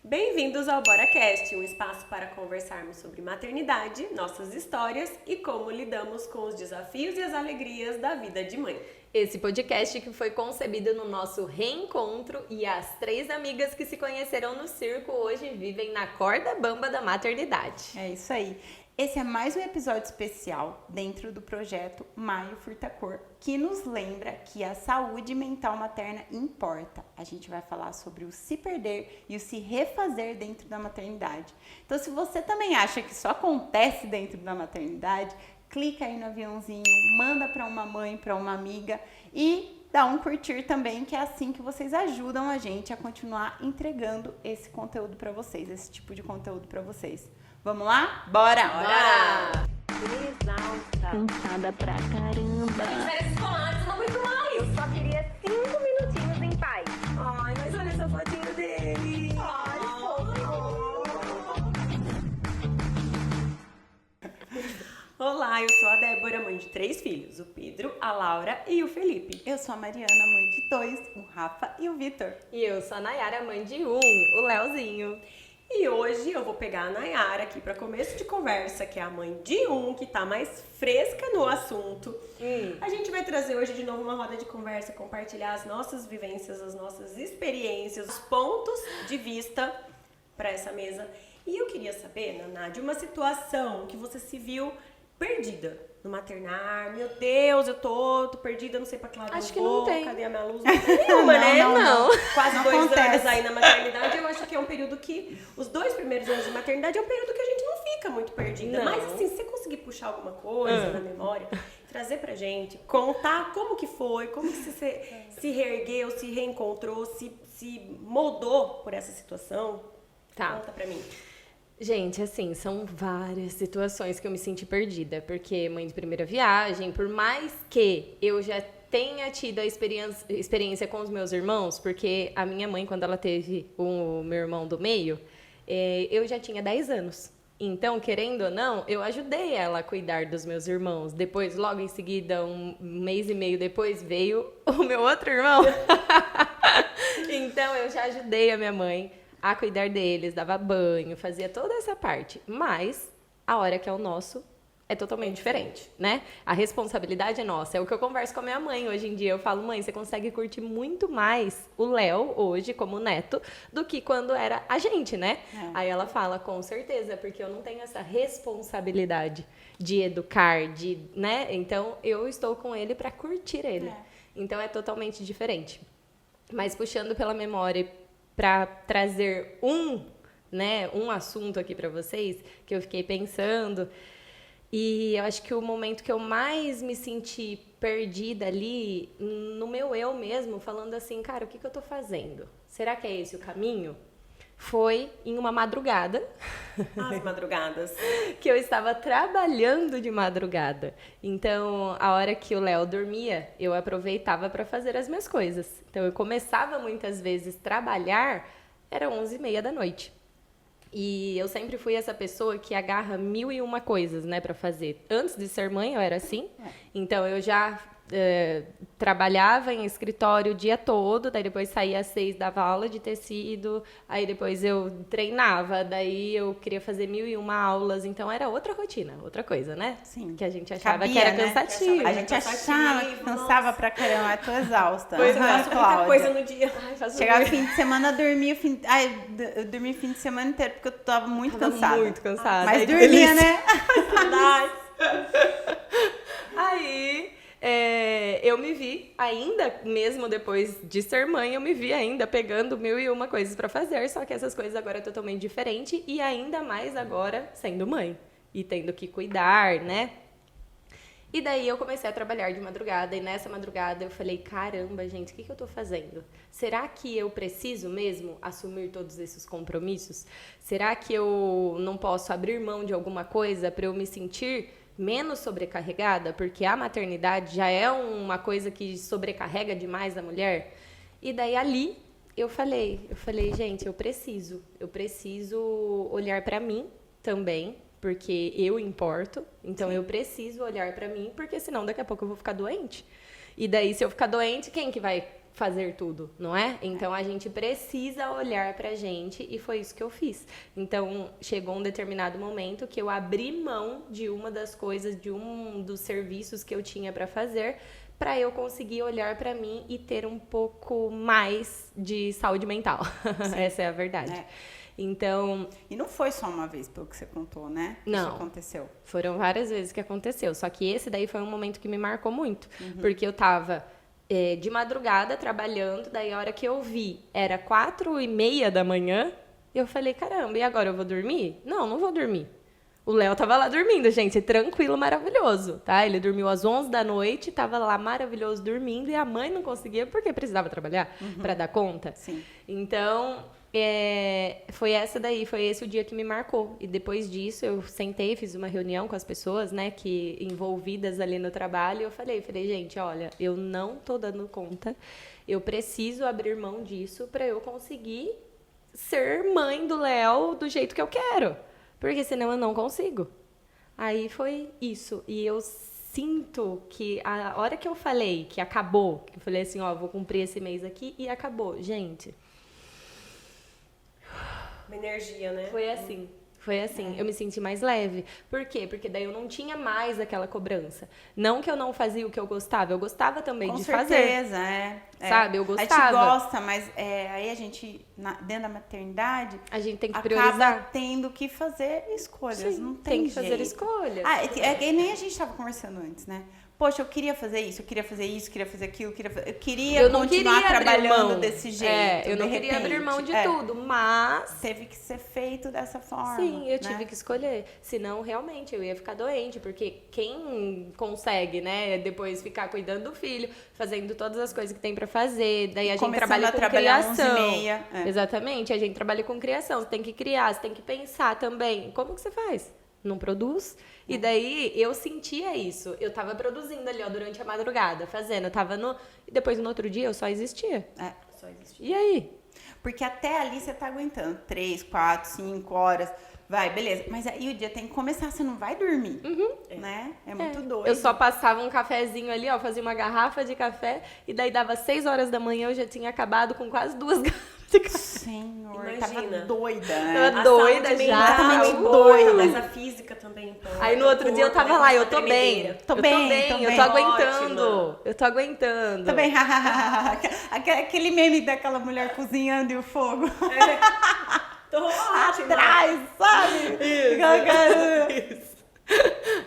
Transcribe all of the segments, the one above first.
Bem-vindos ao BoraCast, um espaço para conversarmos sobre maternidade, nossas histórias e como lidamos com os desafios e as alegrias da vida de mãe. Esse podcast que foi concebido no nosso reencontro e as 3 amigas que se conheceram no circo hoje vivem na corda bamba da maternidade. É isso aí. Esse é mais um episódio especial dentro do projeto Maio Furtacor, que nos lembra que a saúde mental materna importa. A gente vai falar sobre o se perder e o se refazer dentro da maternidade. Então, se você também acha que só acontece dentro da maternidade, clica aí no aviãozinho, manda para uma mãe, para uma amiga e dá um curtir também, que é assim que vocês ajudam a gente a continuar entregando esse conteúdo para vocês, esse tipo de conteúdo para vocês. Vamos lá? Bora! Bora! Exausta. Cansada pra caramba. Férias escolares, não aguento mais! Eu só queria 5 minutinhos em paz. Ai, mas olha essa fotinho dele! Olá, eu sou a Débora, mãe de 3 filhos, o Pedro, a Laura e o Felipe. Eu sou a Mariana, mãe de 2, o Rafa e o Vitor. E eu sou a Nayara, mãe de 1, o Leozinho. E hoje eu vou pegar a Nayara aqui para começo de conversa, que é a mãe de 1, que tá mais fresca no assunto. A gente vai trazer hoje de novo uma roda de conversa, compartilhar as nossas vivências, as nossas experiências, os pontos de vista para essa mesa. E eu queria saber, Naná, de uma situação que você se viu perdida no maternar. Meu Deus, eu tô perdida, não sei pra que lado Acho eu que vou, não tem. cadê a minha luz? Não tem nenhuma, né? não. Quase Não 2 acontece. anos aí na maternidade, eu acho que é um período que, os 2 primeiros anos de maternidade é um período que a gente não fica muito perdida. Não. Mas assim, se você conseguir puxar alguma coisa na memória, trazer pra gente, contar como que foi, como que você se reergueu, se reencontrou, se moldou por essa situação, Tá. conta pra mim. Gente, assim, são várias situações que eu me senti perdida, porque mãe de primeira viagem, por mais que eu já tenha tido a experiência com os meus irmãos, porque a minha mãe, quando ela teve o meu irmão do meio, eu já tinha 10 anos. Então, querendo ou não, eu ajudei ela a cuidar dos meus irmãos. Depois, logo em seguida, um mês e meio depois, veio o meu outro irmão. Então, eu já ajudei a minha mãe a cuidar deles, dava banho, fazia toda essa parte. Mas a hora que é o nosso é totalmente diferente, né? A responsabilidade é nossa. É o que eu converso com a minha mãe hoje em dia. Eu falo, mãe, você consegue curtir muito mais o Léo hoje como neto do que quando era a gente, né? Aí ela fala, com certeza, porque eu não tenho essa responsabilidade de educar, né? Então eu estou com ele para curtir ele. Então é totalmente diferente. Mas puxando pela memória para trazer um assunto aqui para vocês, que eu fiquei pensando, e eu acho que o momento que eu mais me senti perdida ali, no meu eu mesmo, falando assim, cara, o que eu tô fazendo? Será que é esse o caminho? Foi em uma madrugada. As madrugadas. Que eu estava trabalhando de madrugada. Então, a hora que o Léo dormia, eu aproveitava para fazer as minhas coisas. Então, eu começava muitas vezes trabalhar, era 11h30 da noite. E eu sempre fui essa pessoa que agarra 1001 coisas, né, para fazer. Antes de ser mãe, eu era assim. Então, eu já trabalhava em escritório o dia todo, daí depois saía às 6, dava aula de tecido, aí depois eu treinava, daí eu queria fazer 1001 aulas, então era outra rotina, outra coisa, né? Sim. Que a gente achava Cabia, que era né? cansativo. A gente achava que cansava pra caramba, eu tô exausta. Pois eu Aham, faço muita Cláudia. coisa no dia. Ai, faço Chegava muito. fim de semana, dormia eu dormi fim de semana inteiro porque eu tava muito Tava cansada. muito cansada. Mas Ai, que dormia, delícia. né? Saudades. Aí, eu me vi ainda, mesmo depois de ser mãe, eu me vi ainda pegando 1001 coisas pra fazer, só que essas coisas agora é totalmente diferente e ainda mais agora sendo mãe e tendo que cuidar, né? E daí eu comecei a trabalhar de madrugada e nessa madrugada eu falei, caramba, gente, o que eu tô fazendo? Será que eu preciso mesmo assumir todos esses compromissos? Será que eu não posso abrir mão de alguma coisa para eu me sentir menos sobrecarregada? Porque a maternidade já é uma coisa que sobrecarrega demais a mulher. E daí ali eu falei, gente, eu preciso olhar para mim também, porque eu importo, então eu preciso olhar pra mim, porque senão daqui a pouco eu vou ficar doente. E daí, se eu ficar doente, quem que vai fazer tudo, não é? Então a gente precisa olhar pra gente e foi isso que eu fiz. Então chegou um determinado momento que eu abri mão de uma das coisas, de um dos serviços que eu tinha pra fazer, pra eu conseguir olhar pra mim e ter um pouco mais de saúde mental. Essa é a verdade. É. Então, E não foi só uma vez, pelo que você contou, né? Não. Isso aconteceu. foram várias vezes que aconteceu. Só que esse daí foi um momento que me marcou muito. Porque eu tava de madrugada trabalhando, daí a hora que eu vi era 4:30 da manhã, eu falei, caramba, e agora eu vou dormir? Não vou dormir. O Léo tava lá dormindo, gente, tranquilo, maravilhoso, tá? Ele dormiu às 11 da noite, tava lá maravilhoso dormindo, e a mãe não conseguia porque precisava trabalhar pra dar conta. Sim. Então, foi esse o dia que me marcou. E depois disso, eu sentei, fiz uma reunião com as pessoas, né, que envolvidas ali no trabalho, e eu falei, gente, olha, eu não tô dando conta, eu preciso abrir mão disso pra eu conseguir ser mãe do Léo do jeito que eu quero, porque senão eu não consigo. Aí foi isso, e eu sinto que a hora que eu falei que acabou, que eu falei assim, ó, vou cumprir esse mês aqui, e acabou, gente. Uma energia, né? Foi assim, eu me senti mais leve. Por quê? Porque daí eu não tinha mais aquela cobrança. Não que eu não fazia o que eu gostava também de fazer. Com certeza, Sabe, eu A gente gostava. gosta, mas aí a gente, dentro da maternidade, A gente tem que acaba priorizar. tendo que fazer escolhas. Sim, não tem que jeito. fazer escolhas. É que nem a gente estava conversando antes, né? Poxa, eu queria fazer isso, eu queria fazer isso, queria fazer aquilo, eu queria Eu não continuar queria abrir trabalhando mão. desse jeito. Eu não de queria abrir mão de repente. tudo, mas Teve que ser feito dessa forma. sim, eu né? tive que escolher. Senão, realmente, eu ia ficar doente. Porque quem consegue, né, depois ficar cuidando do filho, fazendo todas as coisas que tem pra fazer, daí a gente Começando trabalha a com trabalhar criação. 11h30, Exatamente, a gente trabalha com criação. Você tem que criar, você tem que pensar também. Como que você faz? Não produz? E daí, eu sentia isso. Eu tava produzindo ali, ó, durante a madrugada, fazendo. Eu tava E depois, no outro dia, eu só existia. Só existe. E aí? Porque até ali você tá aguentando 3, 4, 5 horas. Vai, beleza. Mas aí o dia tem que começar, você não vai dormir, né? É muito doido. Eu só passava um cafezinho ali, ó, fazia uma garrafa de café, e daí dava 6 horas da manhã, eu já tinha acabado com quase 2 garrafas de café. Senhor, Imagina. tava doida, né? Tava A doida saúde já. mental Exatamente importa, doida. mas a física também importa. Aí no outro dia eu tava lá, eu tô bem. Tremedeira. Tô eu bem. eu tô aguentando. Eu tô aguentando. Também, aquele meme daquela mulher cozinhando e o fogo Tô ótima. atrás, sabe? Isso.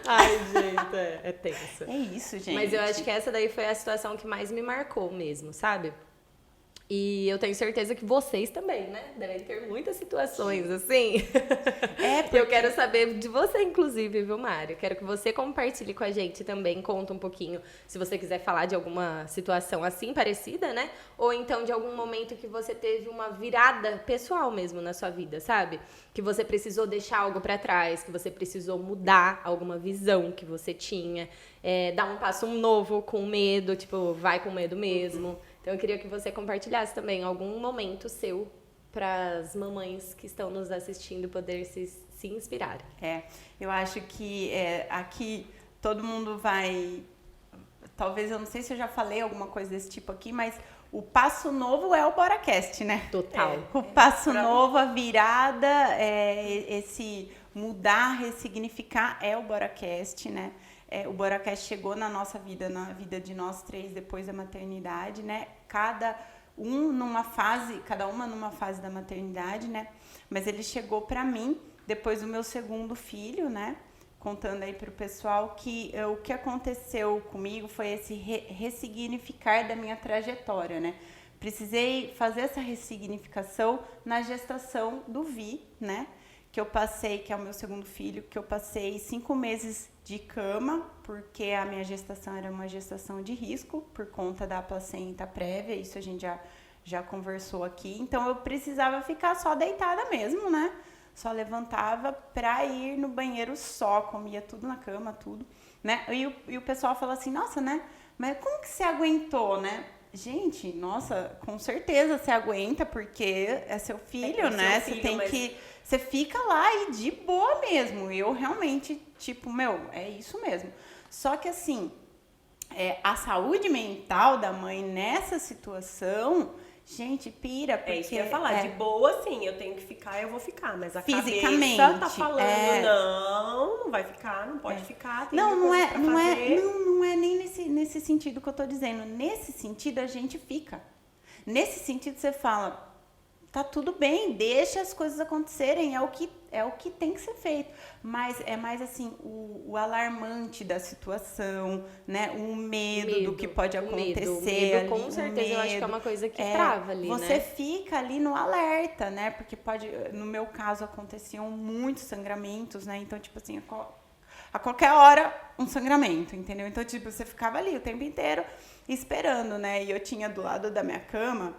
Ai, gente, é tenso. É isso, gente. Mas eu acho que essa daí foi a situação que mais me marcou mesmo, sabe? E eu tenho certeza que vocês também, né? Devem ter muitas situações assim. porque- Eu quero saber de você, inclusive, viu, Mário? Quero que você compartilhe com a gente também, conta um pouquinho, se você quiser falar de alguma situação assim, parecida, né? Ou então de algum momento que você teve uma virada pessoal mesmo na sua vida, sabe? Que você precisou deixar algo pra trás, que você precisou mudar alguma visão que você tinha, dar um passo novo com medo, tipo, vai com medo mesmo. Então eu queria que você compartilhasse também algum momento seu para as mamães que estão nos assistindo poder se inspirar. Eu acho que aqui todo mundo vai... Talvez, eu não sei se eu já falei alguma coisa desse tipo aqui, mas o passo novo é o BoraCast, né? Total. O passo novo, a virada, esse mudar, ressignificar é o BoraCast, né? O BoraCast chegou na nossa vida, na vida de nós três depois da maternidade, né? Cada uma numa fase da maternidade, né? Mas ele chegou para mim depois do meu segundo filho, né? Contando aí pro pessoal que o que aconteceu comigo foi esse ressignificar da minha trajetória, né? Precisei fazer essa ressignificação na gestação do Vi, né? Que eu passei, que é o meu segundo filho, que eu passei 5 meses de cama, porque a minha gestação era uma gestação de risco, por conta da placenta prévia, isso a gente já conversou aqui. Então, eu precisava ficar só deitada mesmo, né? Só levantava pra ir no banheiro só, comia tudo na cama, tudo, né? E o pessoal fala assim, nossa, né? Mas como que você aguentou, né? Gente, nossa, com certeza você aguenta, porque é seu filho, né? Você tem que... Você fica lá e de boa mesmo. Eu realmente, tipo, é isso mesmo. Só que assim, a saúde mental da mãe nessa situação, gente, pira. Porque, É isso que eu ia falar, de boa, sim, eu tenho que ficar, eu vou ficar, mas a fisicamente, cabeça tá falando, não vai ficar, não pode ficar, tem não coisa pra fazer. não é nem nesse sentido que eu tô dizendo. Nesse sentido, a gente fica. Nesse sentido, você fala, tá tudo bem, deixa as coisas acontecerem, é o que tem que ser feito. Mas é mais assim, o alarmante da situação, né? O medo do que pode acontecer. Medo, com certeza, eu acho que é uma coisa que trava ali, você né? fica ali no alerta, né? Porque no meu caso, aconteciam muitos sangramentos, né? Então, tipo assim, a qualquer hora, um sangramento, entendeu? Então, tipo, você ficava ali o tempo inteiro esperando, né? E eu tinha do lado da minha cama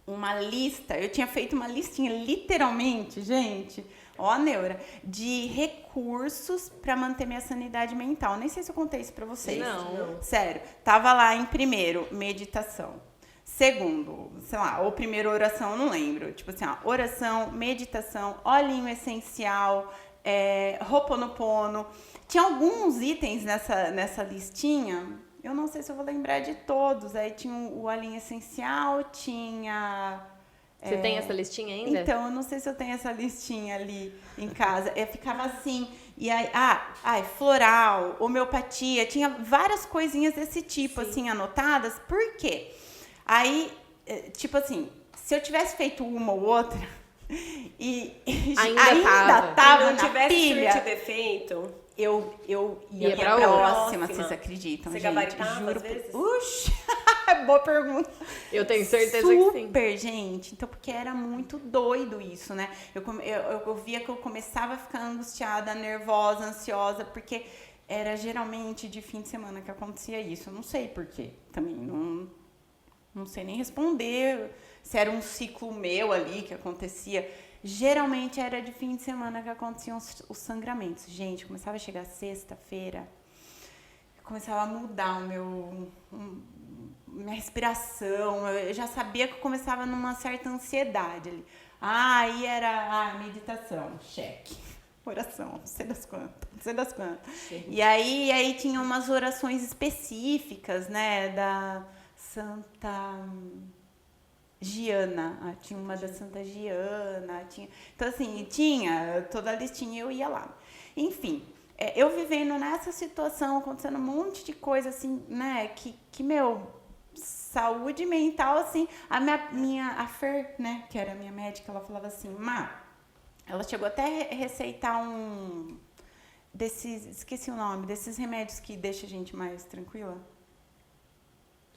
uma lista, eu tinha feito uma listinha, literalmente, gente, ó, neura, de recursos para manter minha sanidade mental. Nem sei se eu contei isso para vocês. Não. Sério. Tava lá em primeiro, meditação. Segundo, sei lá, ou primeiro oração, eu não lembro. Tipo assim, ó, oração, meditação, olhinho essencial, Ho'oponopono. Tinha alguns itens nessa listinha. Eu não sei se eu vou lembrar de todos. Aí tinha o olhinho essencial, tinha... Você tem essa listinha ainda? Então, eu não sei se eu tenho essa listinha ali em casa. Eu ficava assim. E aí, floral, homeopatia. Tinha várias coisinhas desse tipo, assim, anotadas. Por quê? Aí, tipo assim, se eu tivesse feito uma ou outra... E ainda tava não na tivesse pilha... surto defeito... Eu ia pra próxima, vocês acreditam, Você gente? gabaritava, Juro às vezes? Boa pergunta. Eu tenho certeza que sim. Super, gente. Então, porque era muito doido isso, né? Eu via que eu começava a ficar angustiada, nervosa, ansiosa, porque era geralmente de fim de semana que acontecia isso. Eu não sei por quê. Também não sei nem responder se era um ciclo meu ali que acontecia. Geralmente era de fim de semana que aconteciam os sangramentos. Gente, começava a chegar sexta-feira, começava a mudar minha respiração. Eu já sabia que eu começava numa certa ansiedade ali. Aí era meditação, cheque. Oração, não sei das quantas. E aí tinha umas orações específicas, né, da Santa... Giana, tinha uma da Santa Giana, então assim, tinha toda a listinha, eu ia lá. Enfim, eu vivendo nessa situação, acontecendo um monte de coisa assim, né, que meu, saúde mental, assim, a Fer, né, que era a minha médica, ela falava assim, ela chegou até a receitar esqueci o nome, desses remédios que deixam a gente mais tranquila.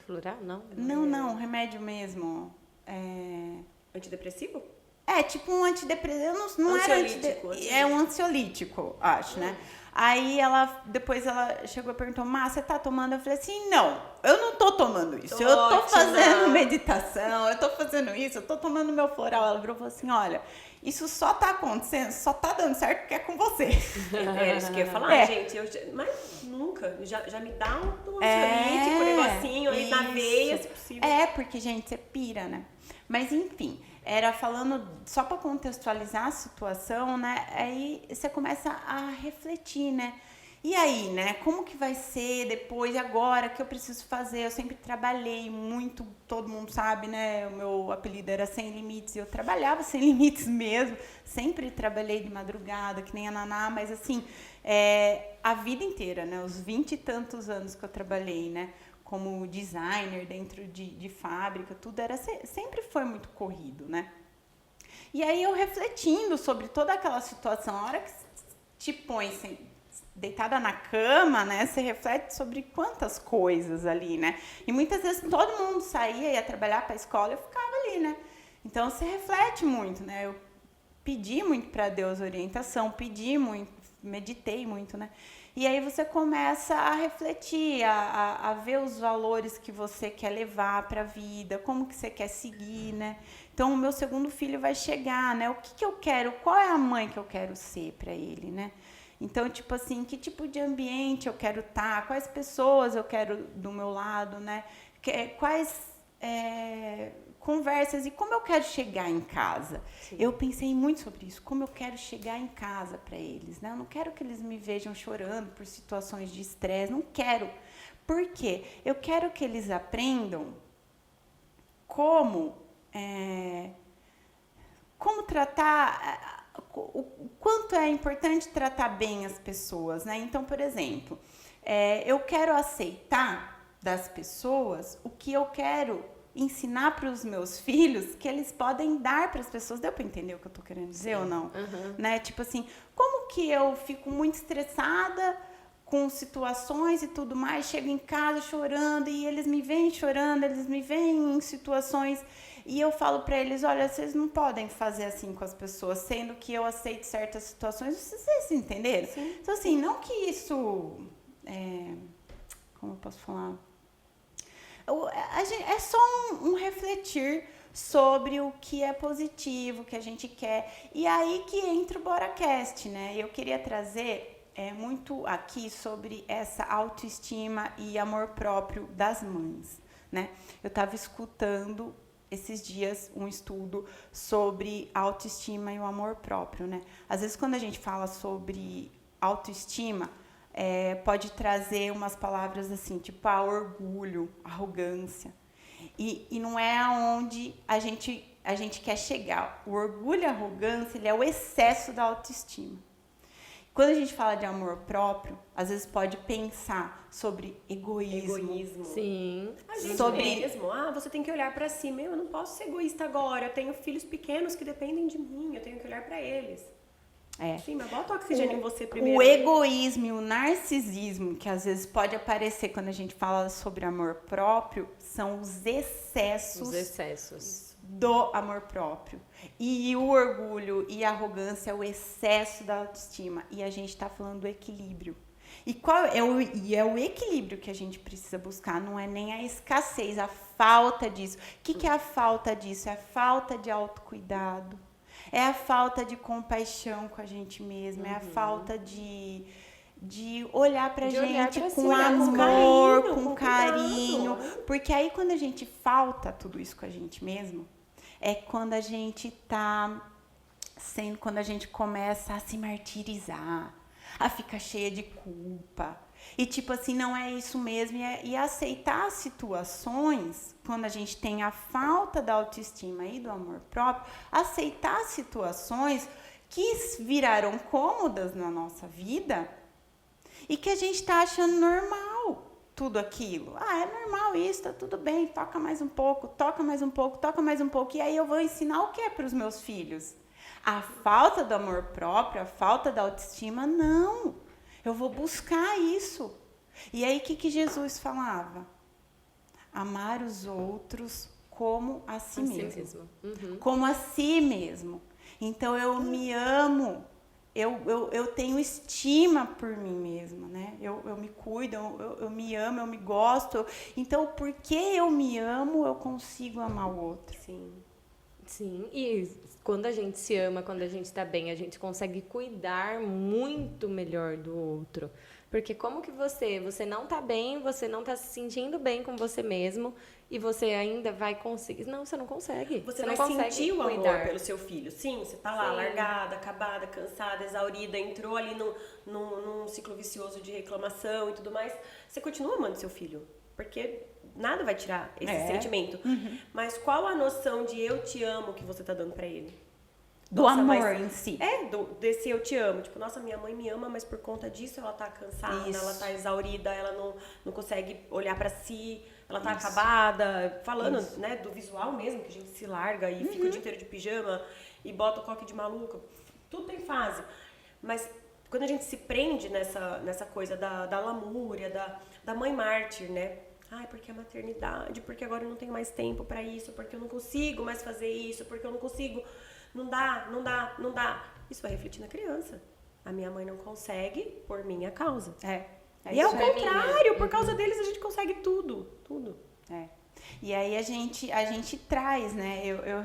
Floral? Não. Não, remédio mesmo. Antidepressivo? Tipo um antidepressivo, não era antidepressivo, é um ansiolítico, acho, né? Aí depois ela chegou e perguntou, você tá tomando? Eu falei assim, não, eu não tô tomando isso, eu tô fazendo meditação, eu tô fazendo isso, eu tô tomando meu floral. Ela virou e falou assim, olha, isso só tá acontecendo, só tá dando certo porque é com você. Era isso que eu ia falar, gente, mas nunca, já me dá um ansiolítico, um negocinho ali na veia, se possível. Porque, gente, você pira, né? Mas, enfim, era falando, só para contextualizar a situação, né? Aí você começa a refletir, né? E aí, né? Como que vai ser depois, agora, o que eu preciso fazer? Eu sempre trabalhei muito, todo mundo sabe, né? O meu apelido era Sem Limites, e eu trabalhava sem limites mesmo. Sempre trabalhei de madrugada, que nem a Naná, mas assim, a vida inteira, né? Os 20 e tantos anos que eu trabalhei, né? Como designer dentro de fábrica, tudo sempre foi muito corrido, né? E aí eu refletindo sobre toda aquela situação, a hora que te põe deitada na cama, né? Você reflete sobre quantas coisas ali, né? E muitas vezes todo mundo saía, ia trabalhar para a escola, eu ficava ali, né? Então você reflete muito, né? Eu pedi muito para Deus orientação, pedi muito, meditei muito, né? E aí você começa a refletir, a ver os valores que você quer levar para a vida, como que você quer seguir, né? Então, o meu segundo filho vai chegar, né? O que eu quero, qual é a mãe que eu quero ser para ele, né? Então, tipo assim, que tipo de ambiente eu quero estar, quais pessoas eu quero do meu lado, né? conversas e como eu quero chegar em casa. Sim. Eu pensei muito sobre isso, como eu quero chegar em casa para eles, né? Eu não quero que eles me vejam chorando por situações de estresse, não quero. Por quê? Eu quero que eles aprendam como tratar, o quanto é importante tratar bem as pessoas, né? Então, por exemplo, eu quero aceitar das pessoas o que eu quero ensinar para os meus filhos que eles podem dar para as pessoas. Deu para entender o que eu tô querendo dizer? Sim. Ou não? Uhum. Né? Tipo assim, como que eu fico muito estressada com situações e tudo mais, chego em casa chorando e eles me veem chorando, eles me veem em situações e eu falo para eles, olha, vocês não podem fazer assim com as pessoas, sendo que eu aceito certas situações, vocês entenderam? Sim. Então assim, não que isso, como eu posso falar? É só um refletir sobre o que é positivo, o que a gente quer. E aí que entra o BoraCast, né? Eu queria trazer muito aqui sobre essa autoestima e amor próprio das mães, né? Eu estava escutando esses dias um estudo sobre autoestima e o amor próprio, né? Às vezes quando a gente fala sobre autoestima, pode trazer umas palavras assim, tipo orgulho, arrogância. E não é aonde a gente quer chegar. O orgulho e a arrogância, ele é o excesso da autoestima. Quando a gente fala de amor próprio, às vezes pode pensar sobre egoísmo. Sim. A gente mesmo. Você tem que olhar pra si. Eu não posso ser egoísta agora. Eu tenho filhos pequenos que dependem de mim. Eu tenho que olhar pra eles. Sim, mas bota o oxigênio em você primeiro. O egoísmo e o narcisismo, que às vezes pode aparecer quando a gente fala sobre amor próprio, são os excessos do amor próprio. E o orgulho e a arrogância é o excesso da autoestima. E a gente está falando do equilíbrio. E qual é o equilíbrio que a gente precisa buscar? Não é nem a escassez, a falta disso. O que é a falta disso? É a falta de autocuidado. É a falta de compaixão com a gente mesma. É a falta de olhar pra gente com amor, com carinho. Porque aí quando a gente falta tudo isso com a gente mesmo, é quando a gente quando a gente começa a se martirizar, a ficar cheia de culpa. E tipo assim, não é isso mesmo. E aceitar situações, quando a gente tem a falta da autoestima e do amor próprio, aceitar situações que viraram cômodas na nossa vida e que a gente tá achando normal tudo aquilo. É normal isso, tá tudo bem, toca mais um pouco, toca mais um pouco, toca mais um pouco. E aí eu vou ensinar o que para os meus filhos? A falta do amor próprio, a falta da autoestima, não. Eu vou buscar isso. E aí o que Jesus falava? Amar os outros como a si mesmo. Uhum. Como a si mesmo. Então eu me amo. Eu tenho estima por mim mesma, né? Eu me cuido, eu me amo, eu me gosto. Então, porque eu me amo, eu consigo amar o outro. Sim, e quando a gente se ama, quando a gente está bem, a gente consegue cuidar muito melhor do outro. Porque como que você não está bem, você não está se sentindo bem com você mesmo e você ainda vai conseguir... Não, você não consegue. Você não vai consegue sentir o cuidar. amor pelo seu filho. Sim, você tá lá largada, acabada, cansada, exaurida, entrou ali num ciclo vicioso de reclamação e tudo mais. Você continua amando seu filho, porque nada vai tirar esse sentimento. Uhum. Mas qual a noção de eu te amo que você tá dando pra ele? Do amor em si. Desse eu te amo. Tipo, nossa, minha mãe me ama, mas por conta disso ela tá cansada, ela tá exaurida, ela não consegue olhar pra si, ela tá acabada. Falando, né, do visual mesmo, que a gente se larga e fica o dia inteiro de pijama e bota o coque de maluca. Tudo tem fase. Mas quando a gente se prende nessa coisa da lamúria, da mãe mártir, né? Porque a maternidade, porque agora eu não tenho mais tempo pra isso, porque eu não consigo mais fazer isso, porque eu não consigo... Não dá. Isso vai refletir na criança. A minha mãe não consegue por minha causa. E é o contrário, por causa deles a gente consegue tudo. E aí a gente traz, né? Eu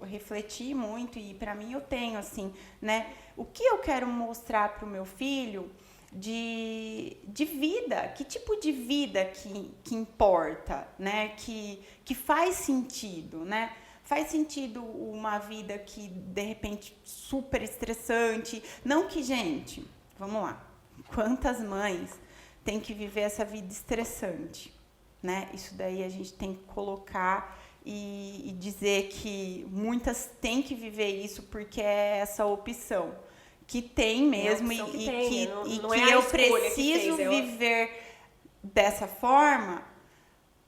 refleti muito e pra mim eu tenho assim, né? O que eu quero mostrar pro meu filho de vida, que tipo de vida que importa, né? Que faz sentido, né? Faz sentido uma vida que, de repente, super estressante. Não que, gente, vamos lá. Quantas mães têm que viver essa vida estressante, né? Isso daí a gente tem que colocar e dizer que muitas têm que viver isso porque é essa opção. Que tem mesmo é a opção e tem, que não é a eu escolha preciso que fez, viver dessa forma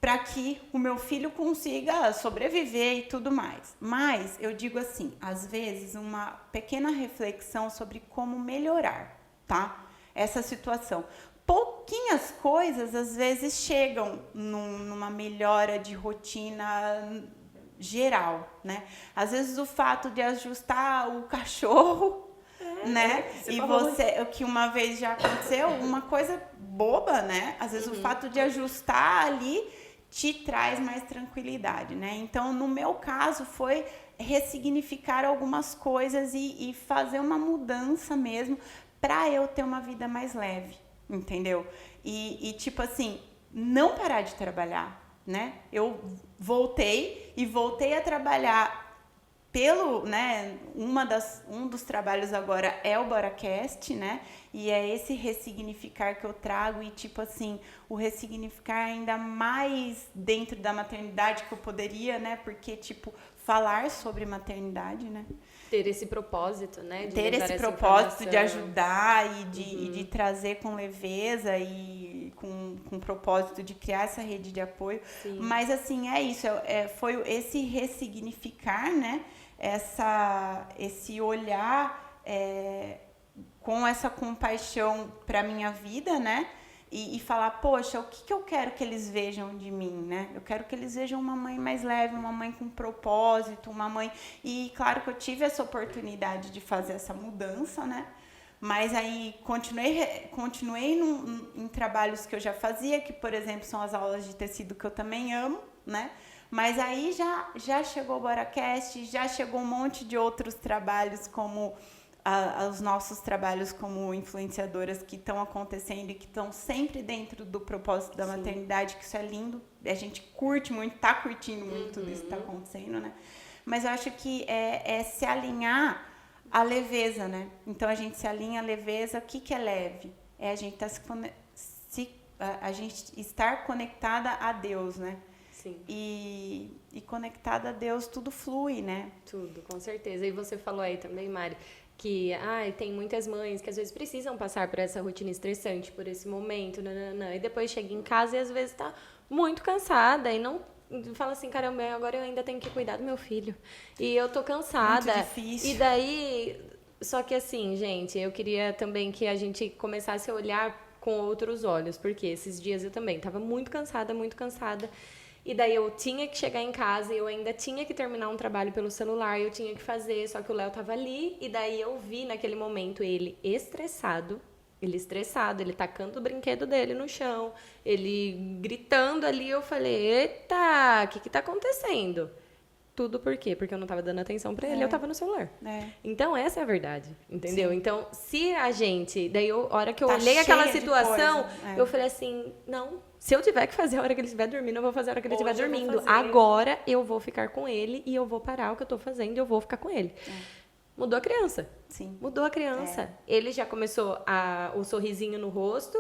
para que o meu filho consiga sobreviver e tudo mais. Mas eu digo assim, às vezes uma pequena reflexão sobre como melhorar, tá? Essa situação. Pouquinhas coisas às vezes chegam numa melhora de rotina geral, né? Às vezes o fato de ajustar o cachorro, né? E você, o que uma vez já aconteceu, uma coisa boba, né? Às vezes o fato de ajustar ali te traz mais tranquilidade, né? Então, no meu caso, foi ressignificar algumas coisas e fazer uma mudança mesmo para eu ter uma vida mais leve, entendeu? E tipo assim, não parar de trabalhar, né? Eu voltei a trabalhar pelo, né, um dos trabalhos agora é o BoraCast, né, e é esse ressignificar que eu trago e, tipo assim, o ressignificar ainda mais dentro da maternidade que eu poderia, né, porque, tipo, falar sobre maternidade, né. Ter esse propósito, né? De ter levar esse essa propósito de informação. ajudar e de trazer com leveza e com o propósito de criar essa rede de apoio. Sim. Mas, assim, é isso, foi esse ressignificar, né, esse olhar com essa compaixão para minha vida, né? E falar, poxa, o que eu quero que eles vejam de mim, né? Eu quero que eles vejam uma mãe mais leve, uma mãe com propósito, uma mãe... E claro que eu tive essa oportunidade de fazer essa mudança, né? Mas aí continuei em trabalhos que eu já fazia, que, por exemplo, são as aulas de tecido que eu também amo, né? Mas aí já chegou o BoraCast, já chegou um monte de outros trabalhos, como os nossos trabalhos como influenciadoras que estão acontecendo e que estão sempre dentro do propósito da maternidade, que isso é lindo. A gente curte muito, tá curtindo muito tudo isso que está acontecendo, né? Mas eu acho que é se alinhar à leveza, né? Então, a gente se alinha à leveza. O que é leve? É a gente a gente estar conectada a Deus, né? Sim. E conectada a Deus, tudo flui, né? Tudo, com certeza. E você falou aí também, Mari, que tem muitas mães que às vezes precisam passar por essa rotina estressante, por esse momento, e depois chega em casa e às vezes tá muito cansada e não fala assim, caramba, agora eu ainda tenho que cuidar do meu filho. E eu tô cansada. Muito difícil. E daí, só que assim, gente, eu queria também que a gente começasse a olhar com outros olhos, porque esses dias eu também tava muito cansada. E daí eu tinha que chegar em casa e eu ainda tinha que terminar um trabalho pelo celular, eu tinha que fazer, só que o Léo tava ali, e daí eu vi naquele momento ele estressado, ele tacando o brinquedo dele no chão, ele gritando ali, eu falei, eita, o que tá acontecendo? Tudo por quê? Porque eu não tava dando atenção pra ele, eu tava no celular. Então, essa é a verdade, entendeu? Sim. Então, se a gente... Daí, a hora que eu olhei aquela situação, eu falei assim, não, se eu tiver que fazer a hora que ele estiver dormindo, eu vou fazer a hora que ele estiver dormindo. Agora, eu vou ficar com ele e eu vou parar o que eu tô fazendo e eu vou ficar com ele. Mudou a criança. Sim. Mudou a criança. Ele já começou o sorrisinho no rosto,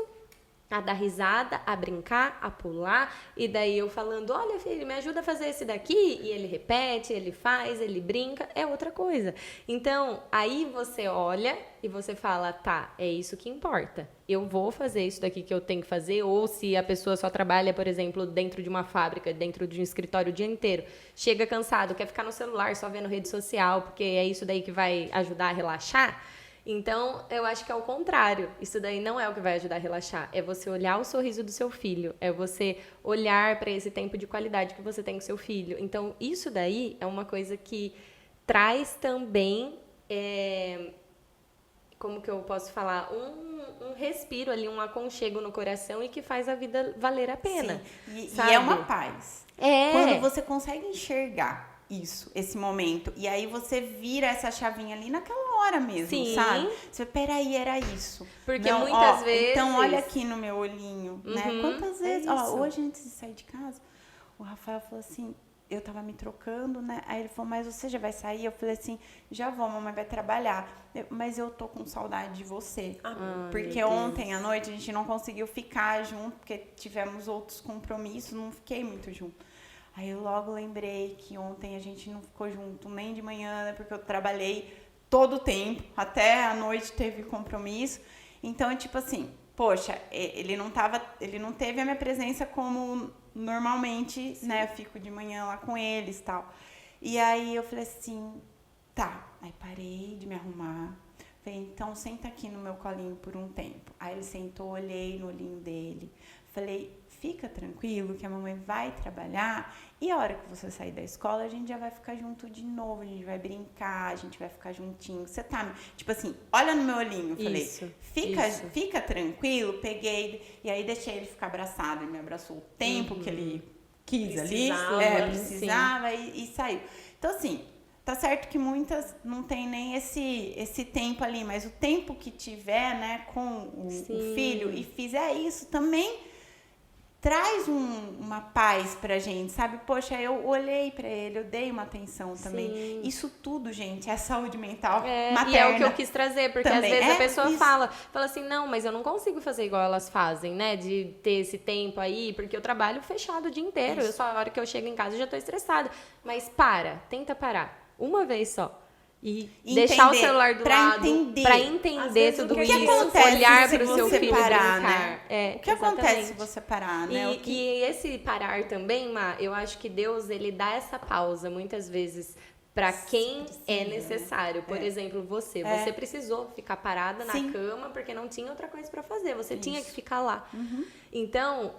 a dar risada, a brincar, a pular, e daí eu falando, olha filho, me ajuda a fazer esse daqui, e ele repete, ele faz, ele brinca, é outra coisa. Então, aí você olha e você fala, tá, é isso que importa, eu vou fazer isso daqui que eu tenho que fazer, ou se a pessoa só trabalha, por exemplo, dentro de uma fábrica, dentro de um escritório o dia inteiro, chega cansado, quer ficar no celular só vendo rede social, porque é isso daí que vai ajudar a relaxar. Então, eu acho que é o contrário. Isso daí não é o que vai ajudar a relaxar. É você olhar o sorriso do seu filho. É você olhar para esse tempo de qualidade que você tem com seu filho. Então, isso daí é uma coisa que traz também, como que eu posso falar? Um respiro ali, um aconchego no coração e que faz a vida valer a pena. Sim. E é uma paz. Quando você consegue enxergar esse momento, e aí você vira essa chavinha ali naquela hora mesmo, Sim. sabe? Você, peraí, era isso. Porque Não, muitas ó, vezes... Então, olha aqui no meu olhinho, né? Quantas vezes... Ó, isso. hoje, antes de sair de casa, o Rafael falou assim... Eu tava me trocando, né? Aí ele falou, mas você já vai sair? Eu falei assim, já vou, mamãe vai trabalhar. Mas eu tô com saudade de você. Porque ontem à noite a gente não conseguiu ficar junto, porque tivemos outros compromissos, não fiquei muito junto. Aí eu logo lembrei que ontem a gente não ficou junto nem de manhã, né? Porque eu trabalhei todo o tempo, até a noite teve compromisso. Então, tipo assim, poxa, ele não teve a minha presença como normalmente, né? Eu fico de manhã lá com eles e tal. E aí eu falei assim, tá. Aí parei de me arrumar. Falei, então senta aqui no meu colinho por um tempo. Aí ele sentou, olhei no olhinho dele. Falei, fica tranquilo que a mamãe vai trabalhar e a hora que você sair da escola a gente já vai ficar junto de novo, a gente vai brincar, a gente vai ficar juntinho. Você tá, tipo assim, olha no meu olhinho, falei, Isso. fica tranquilo, peguei e aí deixei ele ficar abraçado, ele me abraçou o tempo que ele quis Precisava, ali, precisava e saiu. Então assim, tá certo que muitas não tem nem esse tempo ali, mas o tempo que tiver, né, com o filho e fizer isso também traz uma paz pra gente, sabe? Poxa, eu olhei pra ele, eu dei uma atenção também. Sim. Isso tudo, gente, é saúde mental materna. E é o que eu quis trazer, porque também. às vezes a pessoa isso. fala assim, não, mas eu não consigo fazer igual elas fazem, né? De ter esse tempo aí, porque eu trabalho fechado o dia inteiro. Eu só, a hora que eu chego em casa, eu já tô estressada. Mas tenta parar. Uma vez só. E deixar o celular do lado pra entender vezes, tudo o que isso, acontece olhar se pro seu você filho parar, brincar. né? É, O que acontece se exatamente. você parar, né? E esse parar também, Má, eu acho que Deus, ele dá essa pausa muitas vezes para quem é necessário. Por exemplo, você precisou ficar parada na cama porque não tinha outra coisa para fazer. Você tinha que ficar lá. Então,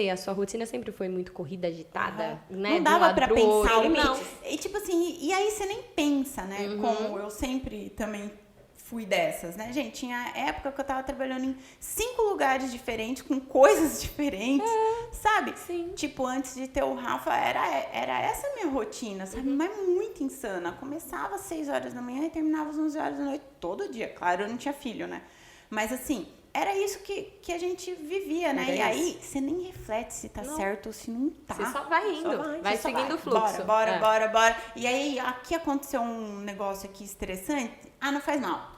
a sua rotina sempre foi muito corrida, agitada, né? Não dava pra pensar o não. E tipo assim, e aí você nem pensa, né? Como eu sempre também fui dessas, né, gente? Tinha época que eu tava trabalhando em 5 lugares diferentes, com coisas diferentes, sabe? Sim. Tipo, antes de ter o Rafa, era essa a minha rotina, sabe? Mas muito insana. Começava às 6 horas da manhã e terminava às 11 horas da noite, todo dia. Claro, eu não tinha filho, né? Mas assim, era isso que a gente vivia, né? E aí, você nem reflete se tá certo ou se não tá. Você só vai indo, vai seguindo o fluxo. Bora. E aí, aqui aconteceu um negócio aqui estressante. Ah, não faz mal.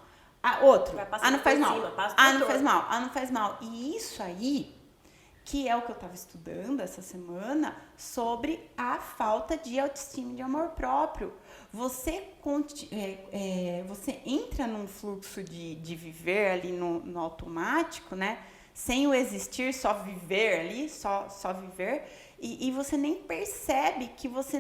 Outro. Não faz mal. Não faz mal. E isso aí, que é o que eu tava estudando essa semana, sobre a falta de autoestima e de amor próprio. Você entra num fluxo de viver ali no automático, né? Sem o existir, só viver ali, só viver. E você nem percebe que você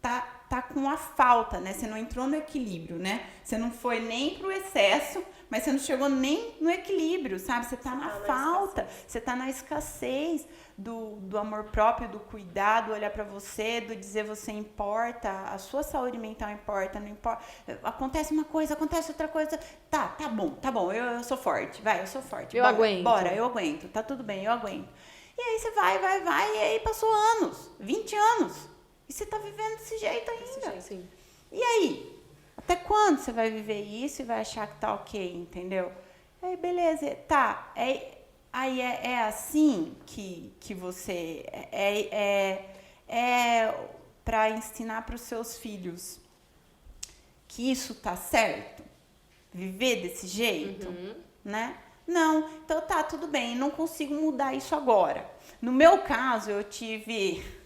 tá com a falta, né? Você não entrou no equilíbrio, né? Você não foi nem pro excesso, mas você não chegou nem no equilíbrio, sabe? Você tá na falta, você tá na escassez do amor próprio, do cuidado, olhar pra você, do dizer você importa, a sua saúde mental importa, não importa. Acontece uma coisa, acontece outra coisa. Tá bom, eu sou forte, eu sou forte. Eu aguento. Bora, eu aguento, tá tudo bem, eu aguento. E aí você vai, e aí passou anos, 20 anos. E você tá vivendo desse jeito ainda. Sim. E aí? Até quando você vai viver isso e vai achar que tá ok, entendeu? Aí, beleza, tá. Aí é assim que você... pra ensinar pros seus filhos que isso tá certo? Viver desse jeito? Né? Não. Então tá, tudo bem. Não consigo mudar isso agora. No meu caso, eu tive...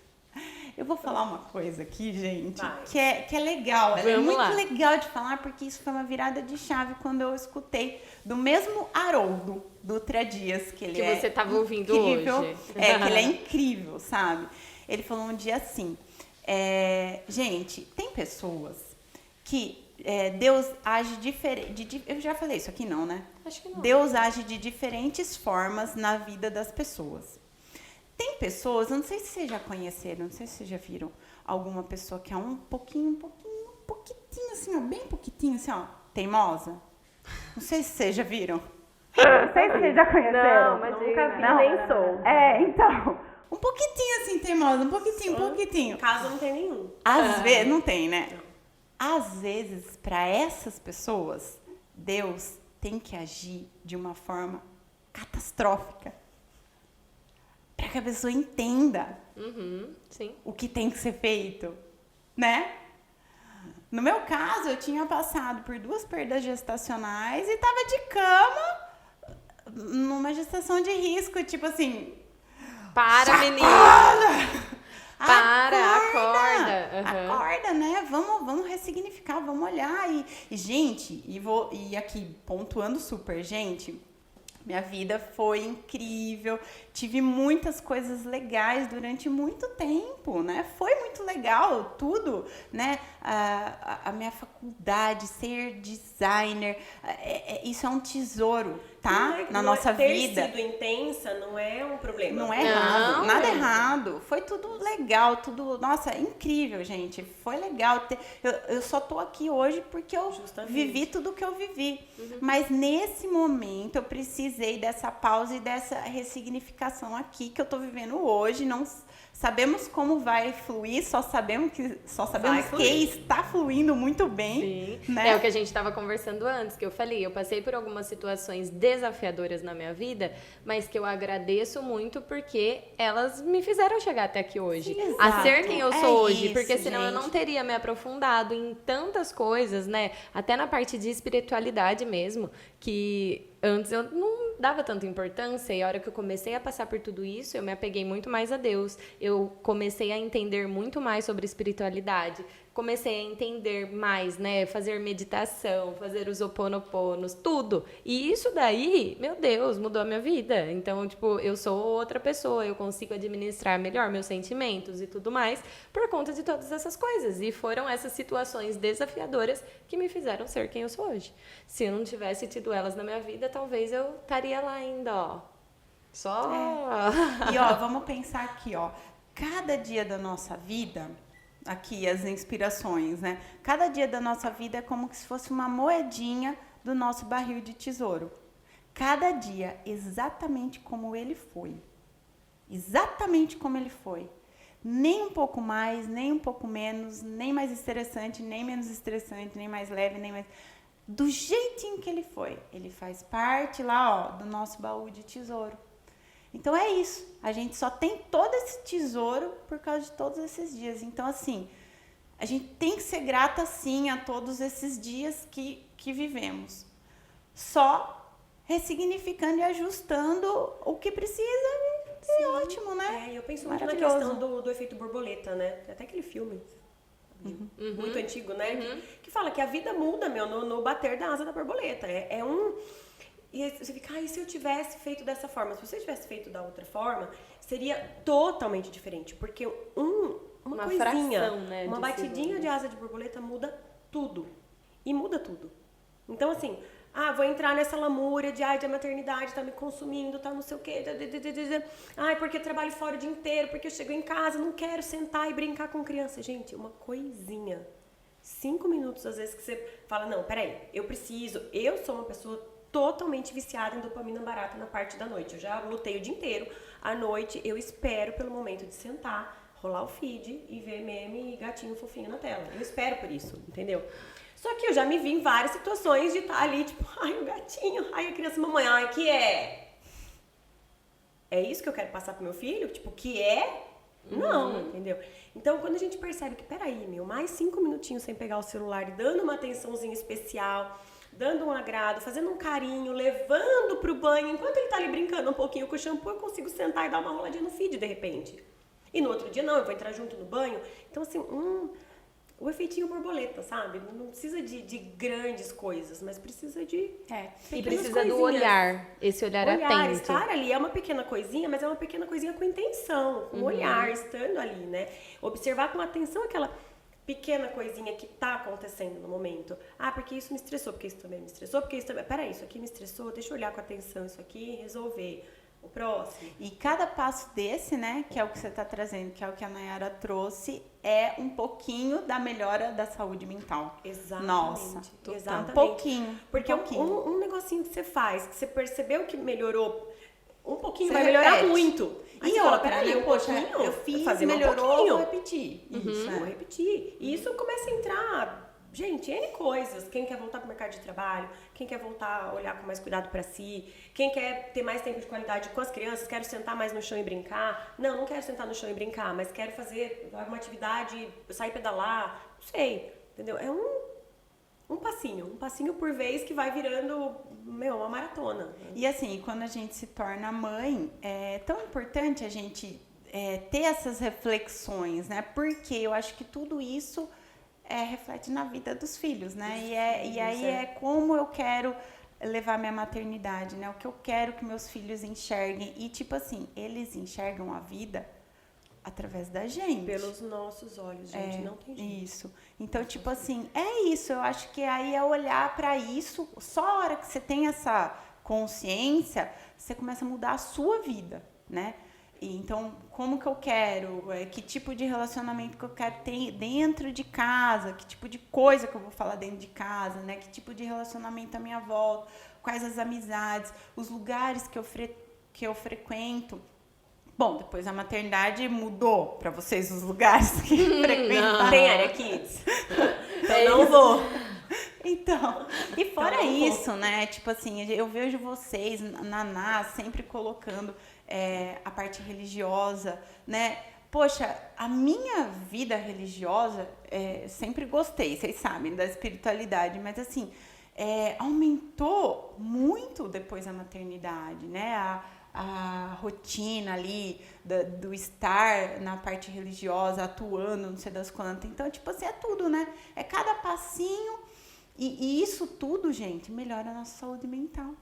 Eu vou falar uma coisa aqui, gente, que é legal. É muito legal de falar, porque isso foi uma virada de chave quando eu escutei do mesmo Haroldo Dutra Dias, que você estava ouvindo incrível, hoje. que ele é incrível, sabe? Ele falou um dia assim, gente, tem pessoas que Deus age diferente. Eu já falei isso aqui, não, né? Acho que não. Deus age de diferentes formas na vida das pessoas. Tem pessoas, eu não sei se vocês já conheceram, não sei se vocês já viram alguma pessoa que é um pouquinho assim, ó, bem pouquitinho assim, ó, teimosa. Não sei se vocês já viram. Não sei se vocês já conheceram. Não, nunca vi, nem sou. Então, um pouquitinho assim, teimosa, um pouquitinho. Caso não tem nenhum. Às vezes, não tem, né? Não. às vezes, para essas pessoas, Deus tem que agir de uma forma catastrófica para que a pessoa entenda Sim. o que tem que ser feito, né? No meu caso, eu tinha passado por 2 perdas gestacionais e tava de cama numa gestação de risco, tipo assim... Para, menina! Para, acorda. Acorda, né? Vamos ressignificar, vamos olhar. E gente, e aqui, pontuando super, gente... Minha vida foi incrível, tive muitas coisas legais durante muito tempo, né? Foi muito legal tudo, né? A minha faculdade, ser designer, isso é um tesouro, tá? Na nossa vida. Ter sido intensa não é um problema. Não é errado, nada errado. Foi tudo legal, tudo... Nossa, incrível, gente. Foi legal. Eu só tô aqui hoje porque eu vivi tudo que eu vivi. Mas nesse momento eu precisei dessa pausa e dessa ressignificação aqui que eu tô vivendo hoje. Não sabemos como vai fluir, só sabemos que está fluindo muito bem. Sim. Né? É o que a gente estava conversando antes, que eu falei, eu passei por algumas situações desafiadoras na minha vida, mas que eu agradeço muito porque elas me fizeram chegar até aqui hoje. Sim, a ser quem eu sou hoje, isso, porque senão eu gente. não teria me aprofundado em tantas coisas, né? Até na parte de espiritualidade mesmo, que antes eu não dava tanta importância, e a hora que eu comecei a passar por tudo isso, eu me apeguei muito mais a Deus. Eu comecei a entender muito mais sobre espiritualidade. Comecei a entender mais, né? Fazer meditação, fazer os ho'oponoponos, tudo. E isso daí, meu Deus, mudou a minha vida. Então, tipo, eu sou outra pessoa, eu consigo administrar melhor meus sentimentos e tudo mais por conta de todas essas coisas. E foram essas situações desafiadoras que me fizeram ser quem eu sou hoje. Se eu não tivesse tido elas na minha vida, talvez eu estaria lá ainda, ó. Só... E, ó, vamos pensar aqui, ó. Cada dia da nossa vida... Aqui as inspirações, né? Cada dia da nossa vida é como se fosse uma moedinha do nosso barril de tesouro. Cada dia exatamente como ele foi. Exatamente como ele foi. Nem um pouco mais, nem um pouco menos, nem mais estressante, nem menos estressante, nem mais leve, nem mais... Do jeitinho que ele foi. Ele faz parte lá, ó, do nosso baú de tesouro. Então é isso, a gente só tem todo esse tesouro por causa de todos esses dias. Então assim, a gente tem que ser grata sim a todos esses dias que vivemos. Só ressignificando e ajustando o que precisa é ótimo, né? Eu penso muito na questão do efeito borboleta, né? Tem até aquele filme muito antigo, né? Que fala que a vida muda, no bater da asa da borboleta. É um... E você fica, e se eu tivesse feito dessa forma? Se você tivesse feito da outra forma, seria totalmente diferente. Porque uma coisinha, fração, né, uma batidinha de asa de borboleta muda tudo. E muda tudo. Então, assim, vou entrar nessa lamúria de, a maternidade tá me consumindo, tá não sei o quê. Porque eu trabalho fora o dia inteiro, porque eu chego em casa, não quero sentar e brincar com criança. Gente, uma coisinha. 5 minutos, às vezes, que você fala, não, peraí, eu sou uma pessoa totalmente viciada em dopamina barata na parte da noite. Eu já lutei o dia inteiro. À noite, eu espero pelo momento de sentar, rolar o feed e ver meme e gatinho fofinho na tela. Eu espero por isso, entendeu? Só que eu já me vi em várias situações de estar ali, tipo, o gatinho, a criança, mamãe, que é? É isso que eu quero passar pro meu filho? Tipo, que é? Não, entendeu? Então, quando a gente percebe que, peraí, mais 5 minutinhos sem pegar o celular e dando uma atençãozinha especial, dando um agrado, fazendo um carinho, levando pro banho, enquanto ele tá ali brincando um pouquinho com o shampoo, eu consigo sentar e dar uma roladinha no feed, de repente. E no outro dia, não, eu vou entrar junto no banho. Então, assim, o efeitinho borboleta, sabe? Não precisa de grandes coisas, mas precisa de E precisa do olhar, esse olhar atento. Estar ali é uma pequena coisinha, mas é uma pequena coisinha com intenção, com olhar, estando ali, né? Observar com atenção aquela pequena coisinha que tá acontecendo no momento. Porque isso me estressou, porque isso também me estressou, porque isso também... Peraí, isso aqui me estressou, deixa eu olhar com atenção isso aqui e resolver. O próximo. E cada passo desse, né, que é o que você tá trazendo, que é o que a Nayara trouxe, é um pouquinho da melhora da saúde mental. Exatamente. Nossa, exatamente. Um pouquinho. Porque um negocinho que você faz, que você percebeu que melhorou um pouquinho, você vai melhorar repete. muito. Aí E outra, peraí, um pouquinho, eu fiz, fazer melhorou, um pouquinho. vou repetir. Vou repetir. E isso começa a entrar gente, N coisas. Quem quer voltar pro mercado de trabalho, quem quer voltar a olhar com mais cuidado pra si, quem quer ter mais tempo de qualidade com as crianças, quero sentar mais no chão e brincar. Não quero sentar no chão e brincar, mas quero fazer alguma atividade, sair pedalar, não sei, entendeu? É um passinho por vez que vai virando, uma maratona. E assim, quando a gente se torna mãe, é tão importante a gente ter essas reflexões, né? Porque eu acho que tudo isso reflete na vida dos filhos, né? E aí é como eu quero levar minha maternidade, né? O que eu quero que meus filhos enxerguem. E tipo assim, eles enxergam a vida através da gente. Pelos nossos olhos, gente, não tem jeito. Isso. Então, tipo assim, é isso. Eu acho que aí é olhar pra isso. Só a hora que você tem essa consciência, você começa a mudar a sua vida, né? E então, como que eu quero? Que tipo de relacionamento que eu quero ter dentro de casa? Que tipo de coisa que eu vou falar dentro de casa, né? Que tipo de relacionamento à minha volta? Quais as amizades? Os lugares que eu frequento? Bom, depois a maternidade mudou pra vocês os lugares que frequentam. Tem área kids. Então não vou. Então, e fora isso, né? Tipo assim, eu vejo vocês, Naná, sempre colocando a parte religiosa, né? Poxa, a minha vida religiosa, sempre gostei, vocês sabem, da espiritualidade, mas assim, aumentou muito depois da maternidade, né? A rotina ali do estar na parte religiosa, atuando, não sei das quantas. Então, tipo assim, é tudo, né? É cada passinho. E isso tudo, gente, melhora a nossa saúde mental.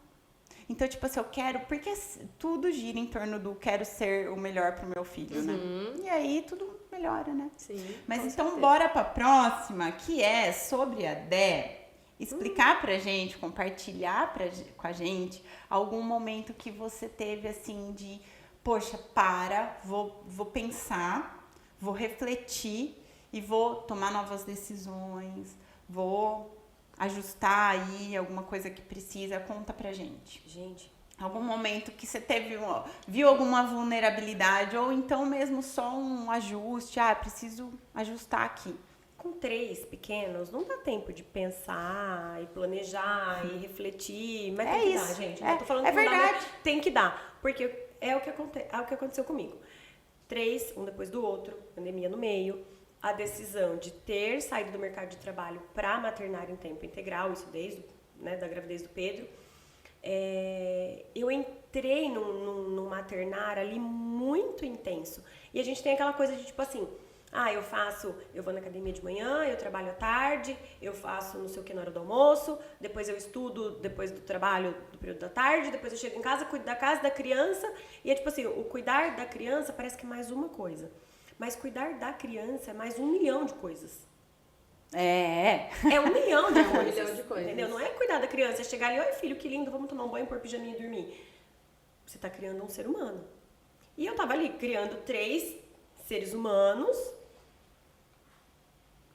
Então, tipo assim, eu quero... Porque tudo gira em torno do quero ser o melhor pro meu filho, né? E aí tudo melhora, né? Sim. Mas então, bora pra próxima, que é sobre a Dé. Explicar pra gente, compartilhar com a gente algum momento que você teve, assim, de... Poxa, vou pensar, vou refletir e vou tomar novas decisões, vou ajustar aí alguma coisa que precisa. Conta pra gente. Gente, Algum momento que você viu alguma vulnerabilidade ou então mesmo só um ajuste. Preciso ajustar aqui. com 3 pequenos, não dá tempo de pensar e planejar e refletir. Mas tem que dar, gente. Não tô falando que não dá, mas tem que dar. Porque é o que aconteceu comigo. 3, um depois do outro, pandemia no meio. A decisão de ter saído do mercado de trabalho para maternar em tempo integral, isso desde da gravidez do Pedro. Eu entrei num maternar ali muito intenso. E a gente tem aquela coisa de tipo assim, eu vou na academia de manhã, eu trabalho à tarde, eu faço não sei o que na hora do almoço, depois eu estudo depois do trabalho do período da tarde, depois eu chego em casa, cuido da casa, da criança. E é tipo assim, o cuidar da criança parece que é mais uma coisa. Mas cuidar da criança é mais 1 milhão de coisas. É 1 milhão de coisas. 1 milhão de coisas. Entendeu? Não é cuidar da criança, é chegar ali, oi filho, que lindo, vamos tomar um banho, pôr pijaminha e dormir. Você tá criando um ser humano. E eu tava ali criando 3 seres humanos,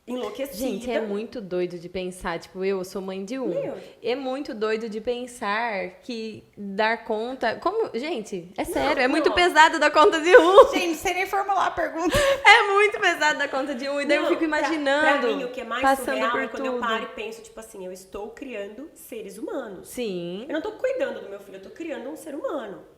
enlouquecida. Gente, é muito doido de pensar, tipo, eu sou mãe de 1. É muito doido de pensar que dar conta... Gente, é sério, é muito pesado dar conta de 1. Gente, sem nem formular a pergunta. É muito pesado dar conta de 1. E daí eu fico imaginando, pra mim, o que é mais passando surreal por é quando tudo. eu paro e penso, tipo assim, eu estou criando seres humanos. Sim. Eu não tô cuidando do meu filho, eu tô criando um ser humano.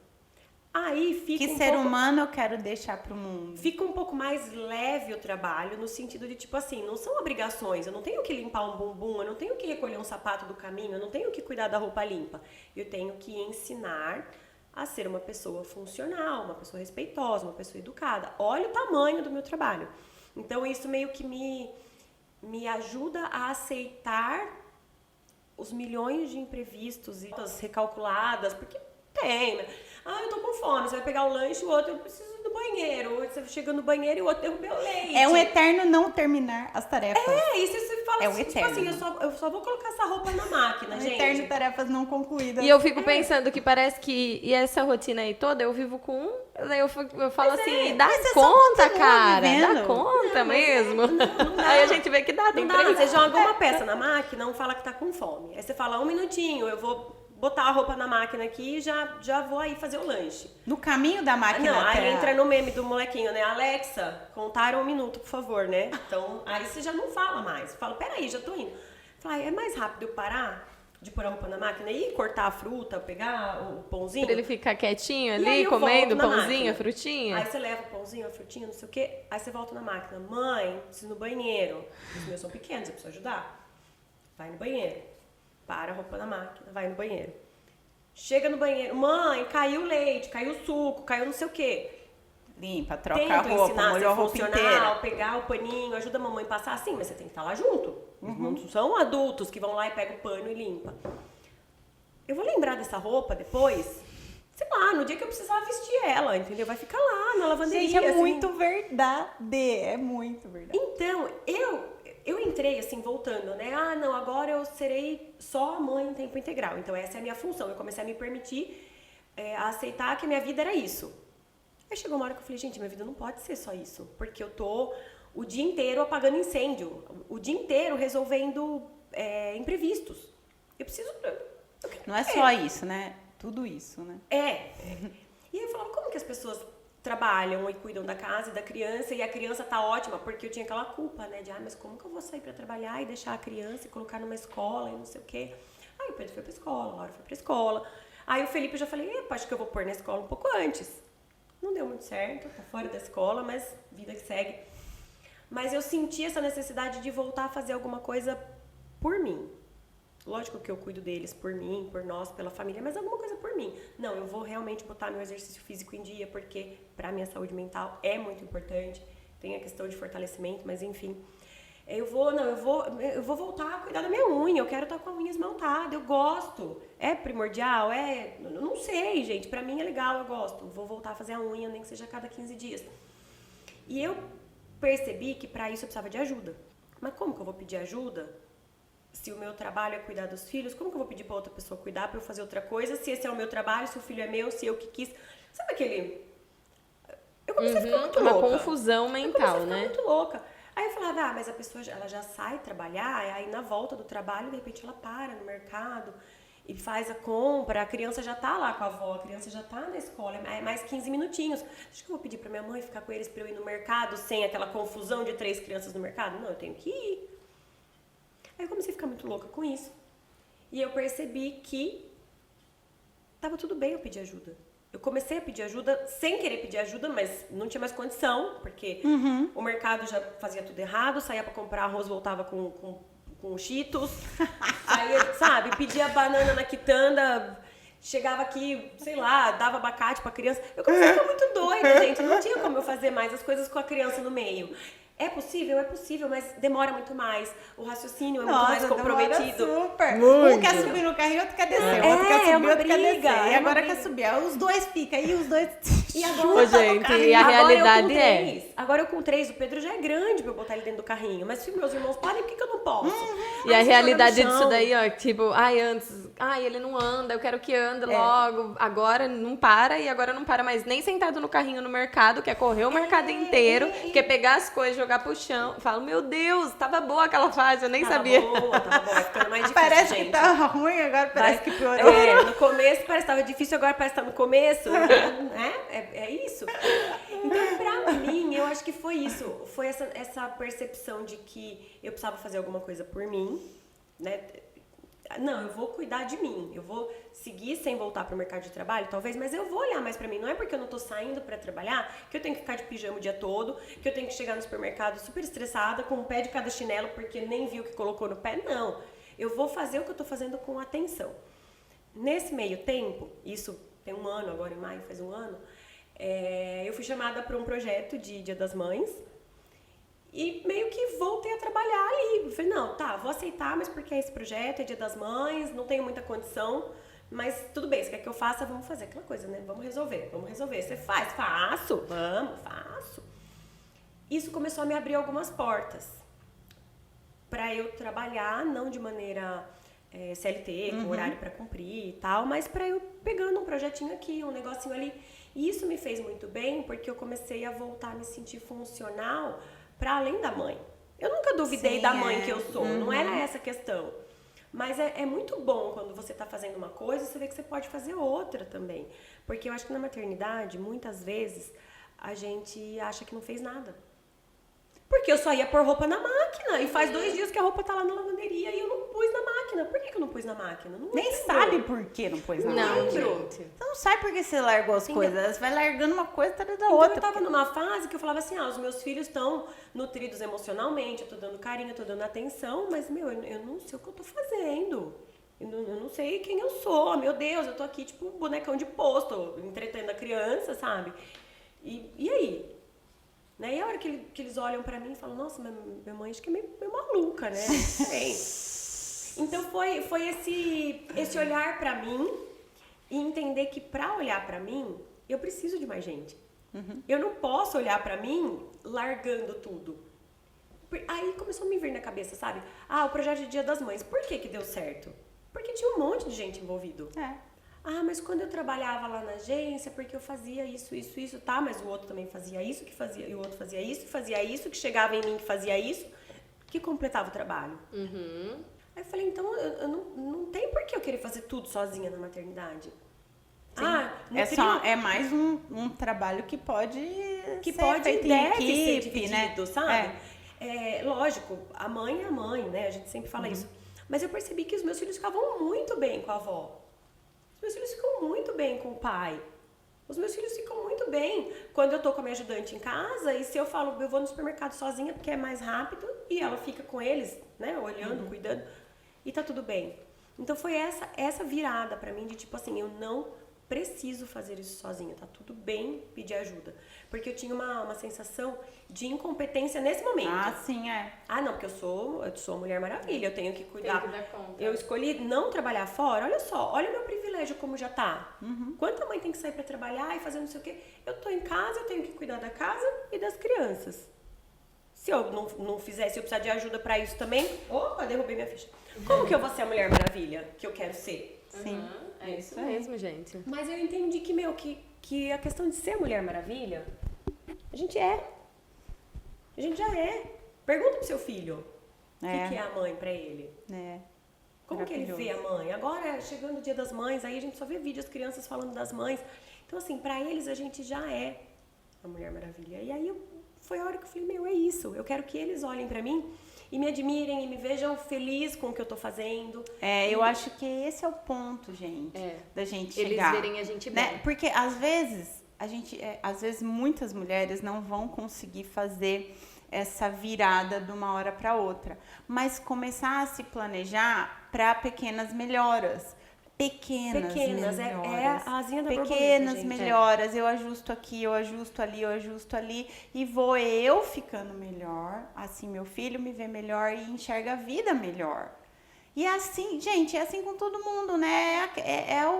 Aí fica Que ser humano eu quero deixar pro mundo? Fica um pouco mais leve o trabalho, no sentido de, tipo assim, não são obrigações. Eu não tenho que limpar um bumbum, eu não tenho que recolher um sapato do caminho, eu não tenho que cuidar da roupa limpa. Eu tenho que ensinar a ser uma pessoa funcional, uma pessoa respeitosa, uma pessoa educada. Olha o tamanho do meu trabalho. Então, isso meio que me ajuda a aceitar os milhões de imprevistos e as recalculadas, porque tem, né? Eu tô com fome, você vai pegar o lanche, o outro, eu preciso do banheiro. Você chega no banheiro e o outro derrubei o leite. É um eterno não terminar as tarefas. E você fala É um assim, tipo eterno. assim, eu só vou colocar essa roupa na máquina, gente. Eterno tarefas não concluídas. E eu fico pensando que parece que... E essa rotina aí toda, eu vivo com 1. Daí eu falo assim, dá mas você só conta, continua cara. vivendo. Dá conta mesmo. Não dá. Aí a gente vê que dá, tem Não dá, 3. você joga uma peça na máquina, não fala que tá com fome. Aí você fala, 1 minutinho, eu vou botar a roupa na máquina aqui e já vou aí fazer o lanche. No caminho da máquina Não, até aí entra no meme do molequinho, né? Alexa, contar 1 minuto, por favor, né? Então, aí você já não fala mais. Fala, peraí, já tô indo. Fala, é mais rápido eu parar de pôr a roupa na máquina e cortar a fruta, pegar o pãozinho? Pra ele ficar quietinho E ali, aí eu comendo volto na pãozinho, máquina. a frutinha. Aí você leva o pãozinho, a frutinha, não sei o quê. Aí você volta na máquina. Mãe, preciso ir no banheiro. Os meus são pequenos, eu preciso ajudar. Vai no banheiro. Para a roupa na máquina, vai no banheiro. Chega no banheiro. Mãe, caiu o leite, caiu o suco, caiu não sei o quê. limpa, troca a Tento roupa, ensinar a molhou a ser roupa inteira. funcional, pegar o paninho, ajuda a mamãe a passar assim, mas você tem que estar lá junto. Não são adultos que vão lá e pegam o pano e limpa. Eu vou lembrar dessa roupa depois, sei lá, no dia que eu precisar vestir ela, entendeu? Vai ficar lá na lavanderia. Gente, é assim. muito verdade. É muito verdade. Então, eu entrei assim, voltando, né? Ah, não, agora eu serei só mãe em tempo integral. Então, essa é a minha função. Eu comecei a me permitir a aceitar que a minha vida era isso. Aí chegou uma hora que eu falei, gente, minha vida não pode ser só isso. Porque eu tô o dia inteiro apagando incêndio. O dia inteiro resolvendo imprevistos. Eu preciso... Não é só isso, né? Tudo isso, né? E aí eu falava, como que as pessoas trabalham e cuidam da casa e da criança e a criança tá ótima? Porque eu tinha aquela culpa, né? De, mas como que eu vou sair pra trabalhar e deixar a criança e colocar numa escola e não sei o quê? Aí o Pedro foi pra escola, a Laura foi pra escola. Aí o Felipe eu já falei, acho que eu vou pôr na escola um pouco antes. Não deu muito certo, tá fora da escola, mas vida que segue. Mas eu senti essa necessidade de voltar a fazer alguma coisa por mim. Lógico que eu cuido deles por mim, por nós, pela família, mas alguma coisa por mim. Não, eu vou realmente botar meu exercício físico em dia, porque pra minha saúde mental é muito importante. Tem a questão de fortalecimento, mas enfim. Eu vou voltar a cuidar da minha unha, eu quero estar com a unha esmaltada, eu gosto. É primordial? Não sei, gente, pra mim é legal, eu gosto. Vou voltar a fazer a unha, nem que seja a cada 15 dias. E eu percebi que pra isso eu precisava de ajuda. Mas como que eu vou pedir ajuda? Se o meu trabalho é cuidar dos filhos, como que eu vou pedir pra outra pessoa cuidar, pra eu fazer outra coisa? Se esse é o meu trabalho, se o filho é meu, se eu que quis. Sabe aquele... Eu comecei a ficar muito louca. Uma confusão mental, eu comecei a ficar né? muito louca. Aí eu falava, mas a pessoa ela já sai trabalhar, aí na volta do trabalho, de repente ela para no mercado e faz a compra, a criança já tá lá com a avó, a criança já tá na escola, é mais 15 minutinhos. Acho que eu vou pedir pra minha mãe ficar com eles pra eu ir no mercado sem aquela confusão de 3 crianças no mercado? Não, eu tenho que ir. Aí eu comecei a ficar muito louca com isso. E eu percebi que tava tudo bem eu pedir ajuda. Eu comecei a pedir ajuda sem querer pedir ajuda, mas não tinha mais condição, porque o mercado já fazia tudo errado, saía pra comprar arroz, voltava com Cheetos, saía, sabe, pedia banana na quitanda, chegava aqui, sei lá, dava abacate pra criança. Eu comecei a ficar muito doida, gente, não tinha como eu fazer mais as coisas com a criança no meio. É possível, mas demora muito mais. O raciocínio é muito mais comprometido. Super. Muito. Um quer subir no carro e outro quer descer. O outro quer subir, uma outro quer briga, descer. E é uma agora briga. quer subir. Aí os dois ficam, e os dois... E Ô, gente, e a agora realidade eu com é... 3, agora eu com 3, o Pedro já é grande pra eu botar ele dentro do carrinho. Mas se meus irmãos podem, por que eu não posso? E a Aí você realidade joga no disso chão. daí, ó, tipo, ele não anda, eu quero que ande logo. Agora não para, e agora não para mais nem sentado no carrinho no mercado, quer correr o mercado inteiro, quer pegar as coisas, jogar pro chão. Falo, meu Deus, tava boa aquela fase, eu nem sabia. Tava boa, vai ficando mais difícil, Parece gente. que tava ruim, agora parece que piorou. No começo parece que tava difícil, agora parece que tá no começo. Né? É isso. Então, pra mim, eu acho que foi isso. Foi essa percepção de que eu precisava fazer alguma coisa por mim, né? Não, eu vou cuidar de mim. Eu vou seguir sem voltar pro mercado de trabalho, talvez, mas eu vou olhar mais pra mim. Não é porque eu não tô saindo pra trabalhar que eu tenho que ficar de pijama o dia todo, que eu tenho que chegar no supermercado super estressada, com um pé de cada chinelo, porque nem viu o que colocou no pé. Não. Eu vou fazer o que eu tô fazendo com atenção. Nesse meio tempo, isso tem 1 ano, agora em maio faz 1 ano, eu fui chamada para um projeto de Dia das Mães e meio que voltei a trabalhar ali. Eu falei, não, tá, vou aceitar, mas porque é esse projeto, é Dia das Mães, não tenho muita condição, mas tudo bem, se quer que eu faça, vamos fazer aquela coisa, né? Vamos resolver. Você faz? Faço. Faço. Isso começou a me abrir algumas portas para eu trabalhar, não de maneira CLT, com horário para cumprir e tal, mas para eu pegando um projetinho aqui, um negocinho ali. E isso me fez muito bem, porque eu comecei a voltar a me sentir funcional para além da mãe. Eu nunca duvidei da mãe que eu sou, não era essa a questão. Mas é muito bom quando você tá fazendo uma coisa, você vê que você pode fazer outra também. Porque eu acho que na maternidade, muitas vezes, a gente acha que não fez nada. Porque eu só ia pôr roupa na máquina. E faz 2 dias que a roupa tá lá na lavanderia e eu não pus na máquina. Por que eu não pus na máquina? Não Nem lembro. sabe por que não pôs na Não, máquina. gente. Você não sabe por que você largou as Sim, coisas. Você vai largando uma coisa atrás da Então outra. eu tava numa fase que eu falava assim, os meus filhos estão nutridos emocionalmente, eu tô dando carinho, eu tô dando atenção, mas, eu não sei o que eu tô fazendo. Eu não sei quem eu sou, meu Deus, eu tô aqui tipo bonecão de posto, entretendo a criança, sabe? E aí? Né? E a hora que eles olham pra mim e falam, nossa, minha mãe acho que é meio maluca, né? Não sei. Então foi esse olhar pra mim e entender que pra olhar pra mim, eu preciso de mais gente. Eu não posso olhar pra mim largando tudo. Aí começou a me vir na cabeça, sabe? O projeto de Dia das Mães, por que deu certo? Porque tinha um monte de gente envolvido. Mas quando eu trabalhava lá na agência, porque eu fazia isso, tá? Mas o outro também fazia isso, e o outro fazia isso, que chegava em mim que fazia isso, que completava o trabalho. Aí eu falei, então eu não tem por que eu querer fazer tudo sozinha na maternidade. É mais um trabalho que pode ser feito em deve equipe, ser dividido, né? sabe? Lógico, a mãe é a mãe, né? A gente sempre fala isso. Mas eu percebi que os meus filhos ficavam muito bem com a avó. Os meus filhos ficam muito bem com o pai. Os meus filhos ficam muito bem quando eu tô com a minha ajudante em casa e se eu falo, eu vou no supermercado sozinha porque é mais rápido e ela fica com eles, né? Olhando, cuidando e tá tudo bem. Então foi essa virada pra mim de tipo assim, eu não preciso fazer isso sozinha, tá tudo bem pedir ajuda. Porque eu tinha uma sensação de incompetência nesse momento. Sim, Não, porque eu sou a Mulher Maravilha, eu tenho que cuidar. Tem que dar conta. Eu escolhi não trabalhar fora, olha o meu privilégio como já tá. Quanta mãe tem que sair pra trabalhar e fazer não sei o quê? Eu tô em casa, eu tenho que cuidar da casa e das crianças. Se eu não fizer, se eu precisar de ajuda pra isso também, opa, derrubei minha ficha. Como que eu vou ser a Mulher Maravilha que eu quero ser? Sim. É isso mesmo, gente. Mas eu entendi que a questão de ser a Mulher Maravilha, a gente é. A gente já é. Pergunta pro seu filho o que é a mãe pra ele. Como que ele vê a mãe? Agora, chegando o Dia das Mães, aí a gente só vê vídeos, as crianças falando das mães. Então, assim, pra eles a gente já é a Mulher Maravilha. E aí foi a hora que eu falei, é isso. Eu quero que eles olhem pra mim e me admirem e me vejam feliz com o que eu tô fazendo. Eu acho que esse é o ponto, gente, da gente chegar. Eles verem a gente bem. Né? Porque às vezes muitas mulheres não vão conseguir fazer essa virada de uma hora para outra, mas começar a se planejar para pequenas melhoras. Pequenas melhoras. É a asinha da borboleta, pequenas gente. melhoras. Eu ajusto aqui, eu ajusto ali e vou eu ficando melhor. Assim meu filho me vê melhor e enxerga a vida melhor. E assim, gente, é assim com todo mundo, né?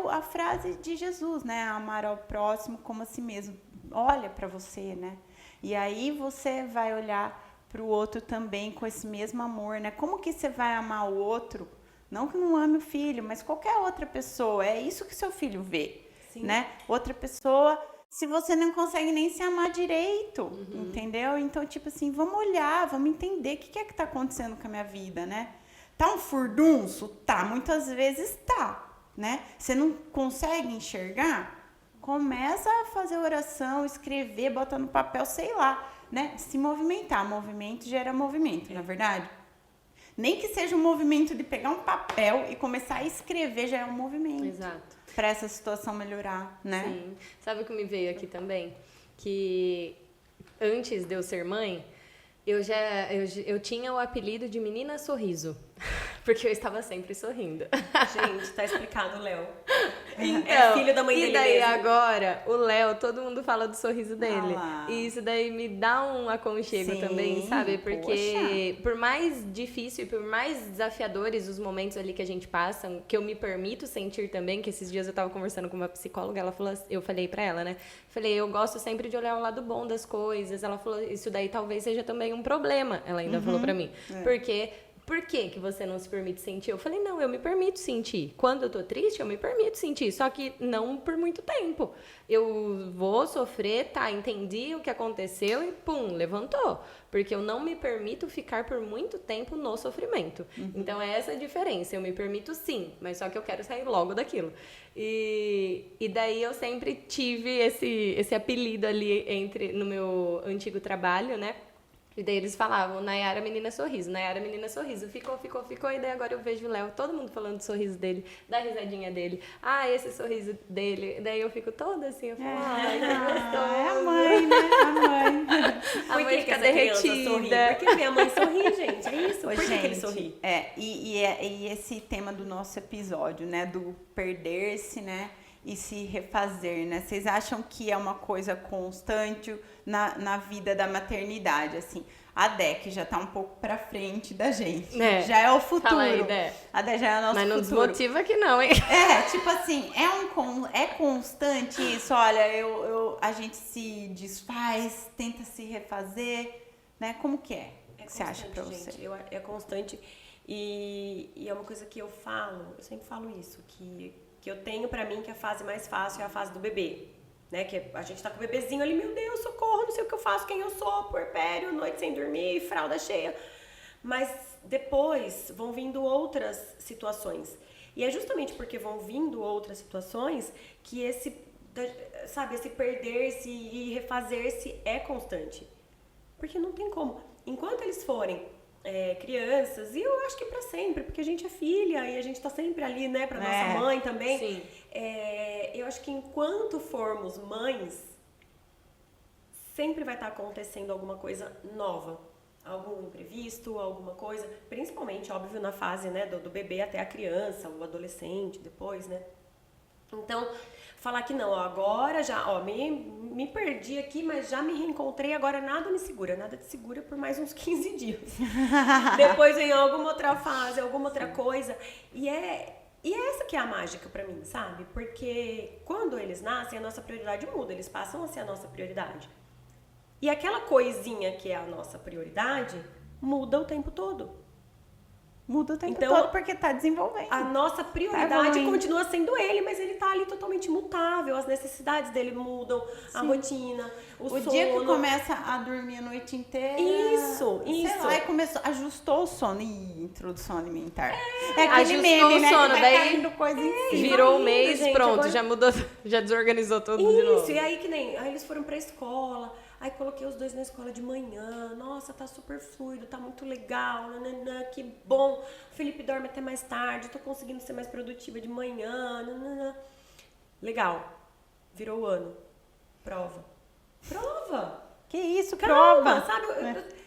A frase de Jesus, né? Amar ao próximo como a si mesmo. Olha para você, né? E aí você vai olhar para o outro também com esse mesmo amor, né? Como que você vai amar o outro? Não que não ame o filho, mas qualquer outra pessoa. É isso que seu filho vê, né? Outra pessoa, se você não consegue nem se amar direito, entendeu? Então, tipo assim, vamos olhar, vamos entender o que é que tá acontecendo com a minha vida, né? Tá um furdunço? Tá, muitas vezes tá, né? Você não consegue enxergar? Começa a fazer oração, escrever, bota no papel, sei lá, né? Se movimentar. Movimento gera movimento, na verdade? Nem que seja um movimento de pegar um papel e começar a escrever, já é um movimento. Exato. Para essa situação melhorar, né? Sim. Sabe o que me veio aqui também? Que antes de eu ser mãe, eu tinha o apelido de Menina Sorriso. Porque eu estava sempre sorrindo. Gente, tá explicado, Léo. Então, é filho da mãe dele e daí mesmo. agora, o Léo, todo mundo fala do sorriso dele. lá. E isso daí me dá um aconchego Sim, também, sabe? Porque poxa. por mais difícil e por mais desafiadores os momentos ali que a gente passa, que eu me permito sentir também, que esses dias eu tava conversando com uma psicóloga, ela falou, eu falei pra ela, né? Falei, eu gosto sempre de olhar o lado bom das coisas. Ela falou, isso daí talvez seja também um problema, ela ainda falou pra mim. Porque por que você não se permite sentir? Eu falei, não, eu me permito sentir. Quando eu tô triste, eu me permito sentir, só que não por muito tempo. Eu vou sofrer, tá, entendi o que aconteceu e pum, levantou. Porque eu não me permito ficar por muito tempo no sofrimento. Então, é essa a diferença. Eu me permito sim, mas só que eu quero sair logo daquilo. E daí eu sempre tive esse apelido ali no meu antigo trabalho, né? E daí eles falavam, Nayara Menina Sorriso, Nayara Menina Sorriso. Ficou, e daí agora eu vejo o Léo, todo mundo falando do sorriso dele, da risadinha dele. Ah, esse sorriso dele. Daí eu fico toda assim, eu falo, ai, que gostoso. É a mãe, né? A mãe. A mãe fica Sorri? derretida. Porque minha mãe sorri, gente, é isso. Ô, Por que gente, que ele sorri? E esse tema do nosso episódio, né? Do perder-se, né? E se refazer, né? Vocês acham que é uma coisa constante na vida da maternidade, assim? A Dé, que já tá um pouco pra frente da gente. Já é o futuro. Fala aí, Dé. A Dé já é o nosso Mas não futuro. desmotiva que não, hein? Tipo assim, é constante isso, olha, a gente se desfaz, tenta se refazer, né? Como que é? O que você acha pra você? Gente, é constante e é uma coisa que eu sempre falo isso, que eu tenho pra mim que a fase mais fácil é a fase do bebê, né? Que a gente tá com o bebezinho ali, meu Deus, socorro, não sei o que eu faço, quem eu sou, puerpério, noite sem dormir, fralda cheia. Mas depois vão vindo outras situações. E é justamente porque vão vindo outras situações que esse perder-se e refazer-se é constante. Porque não tem como. Enquanto eles forem crianças, e eu acho que pra sempre, porque a gente é filha e a gente tá sempre ali, né, pra nossa mãe também. Sim. Eu acho que enquanto formos mães, sempre vai estar acontecendo alguma coisa nova. Algum imprevisto, alguma coisa, principalmente, óbvio, na fase, né, do bebê até a criança, o adolescente, depois, né. Então, falar que não, agora já, me perdi aqui, mas já me reencontrei, agora nada te segura por mais uns 15 dias. Depois vem alguma outra fase, alguma outra coisa, e é essa que é a mágica pra mim, sabe? Porque quando eles nascem, a nossa prioridade muda, eles passam a ser a nossa prioridade. E aquela coisinha que é a nossa prioridade muda o tempo todo. Muda o tempo todo porque tá desenvolvendo. A nossa prioridade continua sendo ele, mas ele tá ali totalmente mutável. As necessidades dele mudam, a rotina, o sono. O dia que começa a dormir a noite inteira. Isso. Sei lá, e ajustou o sono. Ih, introdução alimentar. Aquele Ajustou meme, o né? sono, Que vai daí caindo coisa em cima. virou o indo, mês, gente, pronto, agora- já mudou, já desorganizou tudo de novo. Isso, e aí aí eles foram pra escola, aí coloquei os dois na escola de manhã, nossa, tá super fluido, tá muito legal, nananã, que bom, o Felipe dorme até mais tarde, tô conseguindo ser mais produtiva de manhã, nananã. Legal, virou o ano, prova. Que isso, Calma, prova. sabe?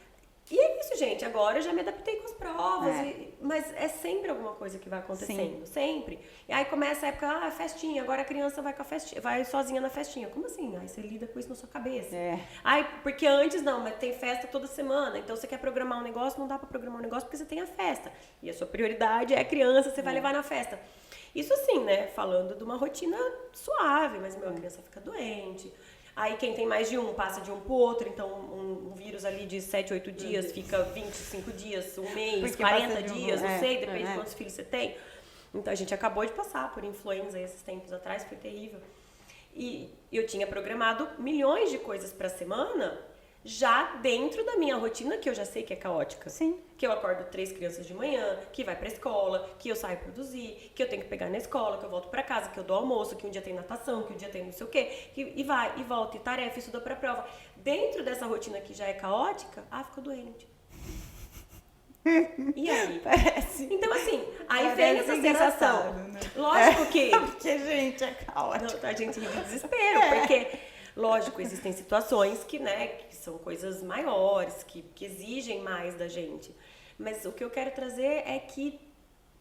E é isso, gente. Agora eu já me adaptei com as provas. Mas é sempre alguma coisa que vai acontecendo. Sempre. E aí começa a época, festinha. Agora a criança vai com a festinha, vai sozinha na festinha. Como assim? Aí você lida com isso na sua cabeça. Aí, porque antes não, mas tem festa toda semana. Então você quer programar um negócio, não dá pra programar um negócio porque você tem a festa. E a sua prioridade é a criança, você vai levar na festa. Isso assim, né? Falando de uma rotina suave, mas a criança fica doente. Aí quem tem mais de um, passa de um pro outro, então um vírus ali de 7, 8 dias fica 25 dias, um mês, Porque 40 dias, não sei, depende é. de quantos filhos você tem. Então a gente acabou de passar por influenza esses tempos atrás, foi terrível. E eu tinha programado milhões de coisas pra semana, já dentro da minha rotina, que eu já sei que é caótica. Sim. Que eu acordo 3 crianças de manhã, que vai pra escola, que eu saio produzir, que eu tenho que pegar na escola, que eu volto pra casa, que eu dou almoço, que um dia tem natação, que um dia tem não sei o quê, e vai, e volta, e tarefa, e estuda pra prova. Dentro dessa rotina que já é caótica, fico doente. E aí? Parece. Então, assim, aí Parece vem essa sensação. engraçado, né? Lógico que... Porque, gente, é caótico. Não, a gente ri de desespero, porque, lógico, existem situações que, né, que são coisas maiores, que exigem mais da gente. Mas o que eu quero trazer é que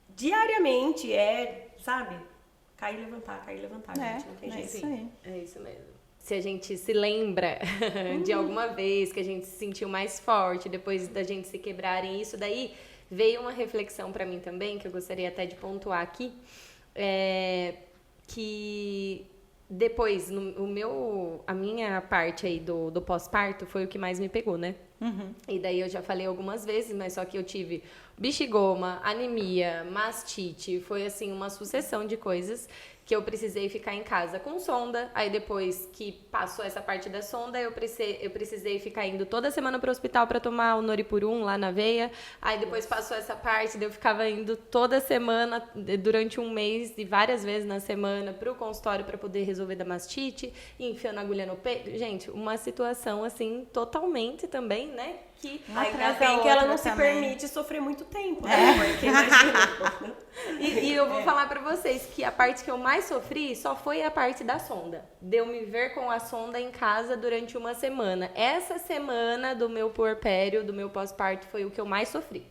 diariamente sabe, cair e levantar, gente, não tem jeito. Isso aí. É isso mesmo. Se a gente se lembra de alguma vez que a gente se sentiu mais forte, depois da gente se quebrarem, isso daí veio uma reflexão pra mim também, que eu gostaria até de pontuar aqui, que depois, a minha parte aí do pós-parto foi o que mais me pegou, né? E daí eu já falei algumas vezes, mas só que eu tive bexigoma, anemia, mastite, foi assim uma sucessão de coisas que eu precisei ficar em casa com sonda. Aí depois que passou essa parte da sonda, eu precisei ficar indo toda semana pro hospital para tomar o Noripurum lá na veia. Aí depois passou essa parte, daí eu ficava indo toda semana durante um mês e várias vezes na semana pro consultório para poder resolver da mastite, enfiando a agulha no peito. Gente, uma situação assim totalmente também, né? Que Ainda bem que ela não se permite sofrer muito tempo, né? Porque imagina. E eu vou falar pra vocês que a parte que eu mais sofri só foi a parte da sonda. De eu me ver com a sonda em casa durante uma semana. Essa semana do meu puerpério, do meu pós-parto, foi o que eu mais sofri.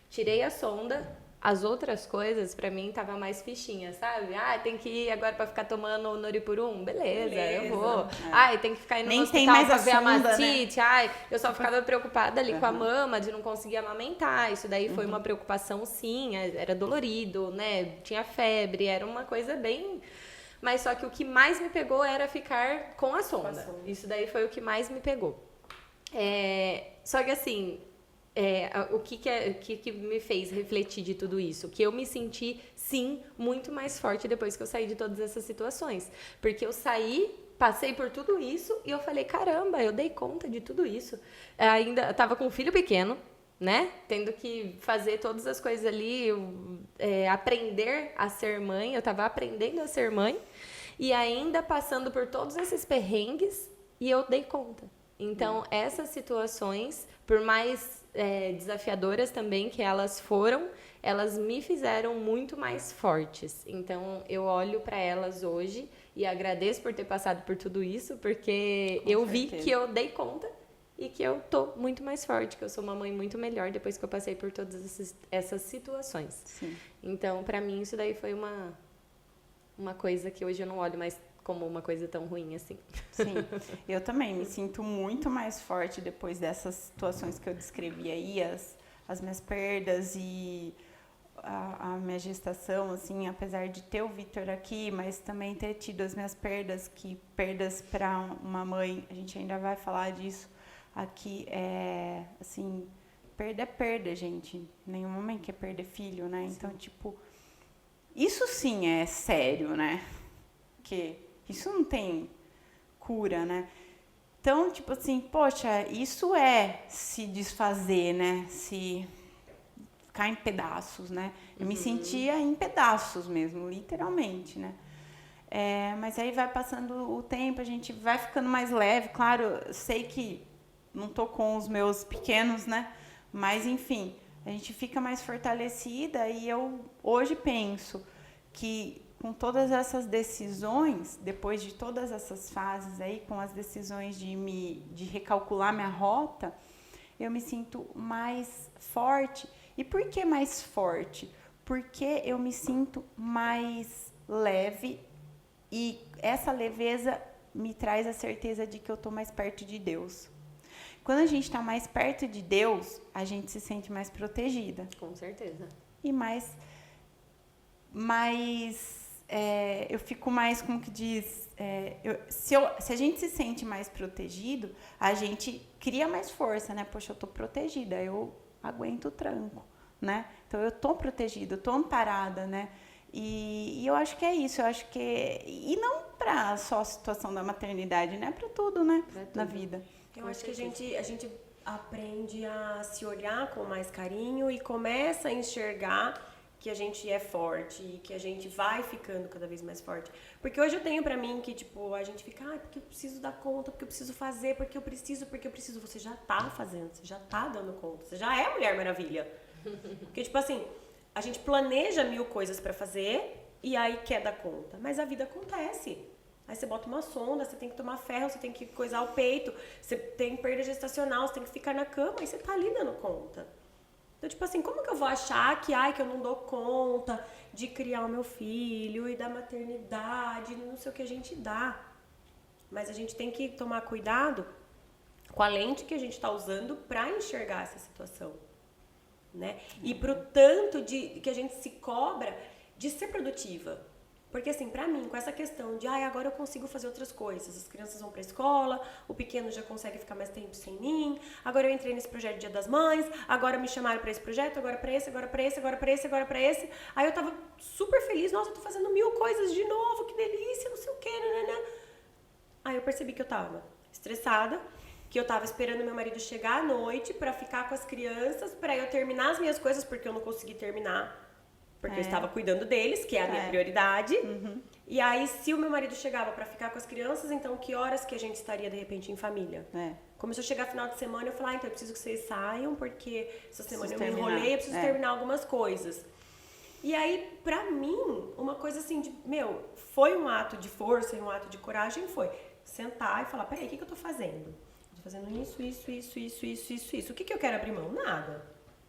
Tirei a sonda. As outras coisas, pra mim, tava mais fichinha, sabe? Ah, tem que ir agora pra ficar tomando Noripurum? Beleza, eu vou. Ai, tem que ficar indo no hospital pra ver a mastite. Né? Ai, eu só ficava preocupada ali com a mama, de não conseguir amamentar. Isso daí foi uma preocupação, sim. Era dolorido, né? Tinha febre, era uma coisa bem... Mas só que o que mais me pegou era ficar com a sonda. Isso daí foi o que mais me pegou. Só que assim... o que me fez refletir de tudo isso? Que eu me senti, sim, muito mais forte depois que eu saí de todas essas situações. Porque eu saí, passei por tudo isso e eu falei, caramba, eu dei conta de tudo isso. Ainda estava com um filho pequeno, né? Tendo que fazer todas as coisas ali, aprender a ser mãe. Eu estava aprendendo a ser mãe e ainda passando por todos esses perrengues e eu dei conta. Então, essas situações, por mais desafiadoras também que elas foram, elas me fizeram muito mais fortes. Então, eu olho para elas hoje e agradeço por ter passado por tudo isso, porque eu vi que eu dei conta e que eu tô muito mais forte, que eu sou uma mãe muito melhor depois que eu passei por todas essas situações. Sim. Então, para mim, isso daí foi uma coisa que hoje eu não olho mais como uma coisa tão ruim assim. Sim, eu também me sinto muito mais forte depois dessas situações que eu descrevi aí, as minhas perdas e a minha gestação, assim, apesar de ter o Victor aqui, mas também ter tido as minhas perdas para uma mãe, a gente ainda vai falar disso aqui, assim, perda é perda, gente. Nenhuma mãe quer perder filho, né? Sim. Então, tipo, isso sim é sério, né? Porque isso não tem cura, né? Então, tipo assim, poxa, isso é se desfazer, né? Se ficar em pedaços, né? Eu me sentia em pedaços mesmo, literalmente, né? Mas aí vai passando o tempo, a gente vai ficando mais leve. Claro, eu sei que não tô com os meus pequenos, né? Mas, enfim, a gente fica mais fortalecida e eu hoje penso que com todas essas decisões, depois de todas essas fases aí, com as decisões de recalcular minha rota, eu me sinto mais forte. E por que mais forte? Porque eu me sinto mais leve e essa leveza me traz a certeza de que eu estou mais perto de Deus. Quando a gente está mais perto de Deus, a gente se sente mais protegida. Com certeza. E eu fico mais, como que diz, se a gente se sente mais protegido, a gente cria mais força, né? Poxa, eu tô protegida, eu aguento o tranco, né? Então, eu tô protegida, eu tô amparada, né? E eu acho que é isso, eu acho que... E não para só a situação da maternidade, né? Para tudo, né? Na vida. Eu acho que a gente aprende a se olhar com mais carinho e começa a enxergar que a gente é forte e que a gente vai ficando cada vez mais forte. Porque hoje eu tenho pra mim que, tipo, a gente fica, porque eu preciso dar conta, porque eu preciso fazer, porque eu preciso. Você já tá fazendo, você já tá dando conta, você já é Mulher Maravilha. Porque, tipo assim, a gente planeja 1000 coisas pra fazer e aí quer dar conta. Mas a vida acontece. Aí você bota uma sonda, você tem que tomar ferro, você tem que coisar o peito, você tem perda gestacional, você tem que ficar na cama e você tá ali dando conta. Então, tipo assim, como que eu vou achar que eu não dou conta de criar o meu filho e da maternidade, não sei o que a gente dá. Mas a gente tem que tomar cuidado com a lente que a gente está usando para enxergar essa situação, né? E pro tanto que a gente se cobra de ser produtiva. Porque assim, pra mim, com essa questão de agora eu consigo fazer outras coisas, as crianças vão pra escola, o pequeno já consegue ficar mais tempo sem mim, agora eu entrei nesse projeto Dia das Mães, agora me chamaram pra esse projeto, agora pra esse, agora pra esse, agora pra esse, agora pra esse. Aí eu tava super feliz, nossa, eu tô fazendo 1000 coisas de novo, que delícia, não sei o quê, né? Aí eu percebi que eu tava estressada, que eu tava esperando meu marido chegar à noite pra ficar com as crianças, pra eu terminar as minhas coisas, porque eu não consegui terminar. Porque eu estava cuidando deles, que é a minha prioridade. E aí, se o meu marido chegava pra ficar com as crianças, então que horas que a gente estaria, de repente, em família? Começou a chegar final de semana, eu falei, então eu preciso que vocês saiam, porque essa semana eu me enrolei, eu preciso terminar algumas coisas. E aí, pra mim, uma coisa assim de, foi um ato de força e um ato de coragem, foi sentar e falar, peraí, o que eu tô fazendo? Eu tô fazendo isso. O que eu quero abrir mão?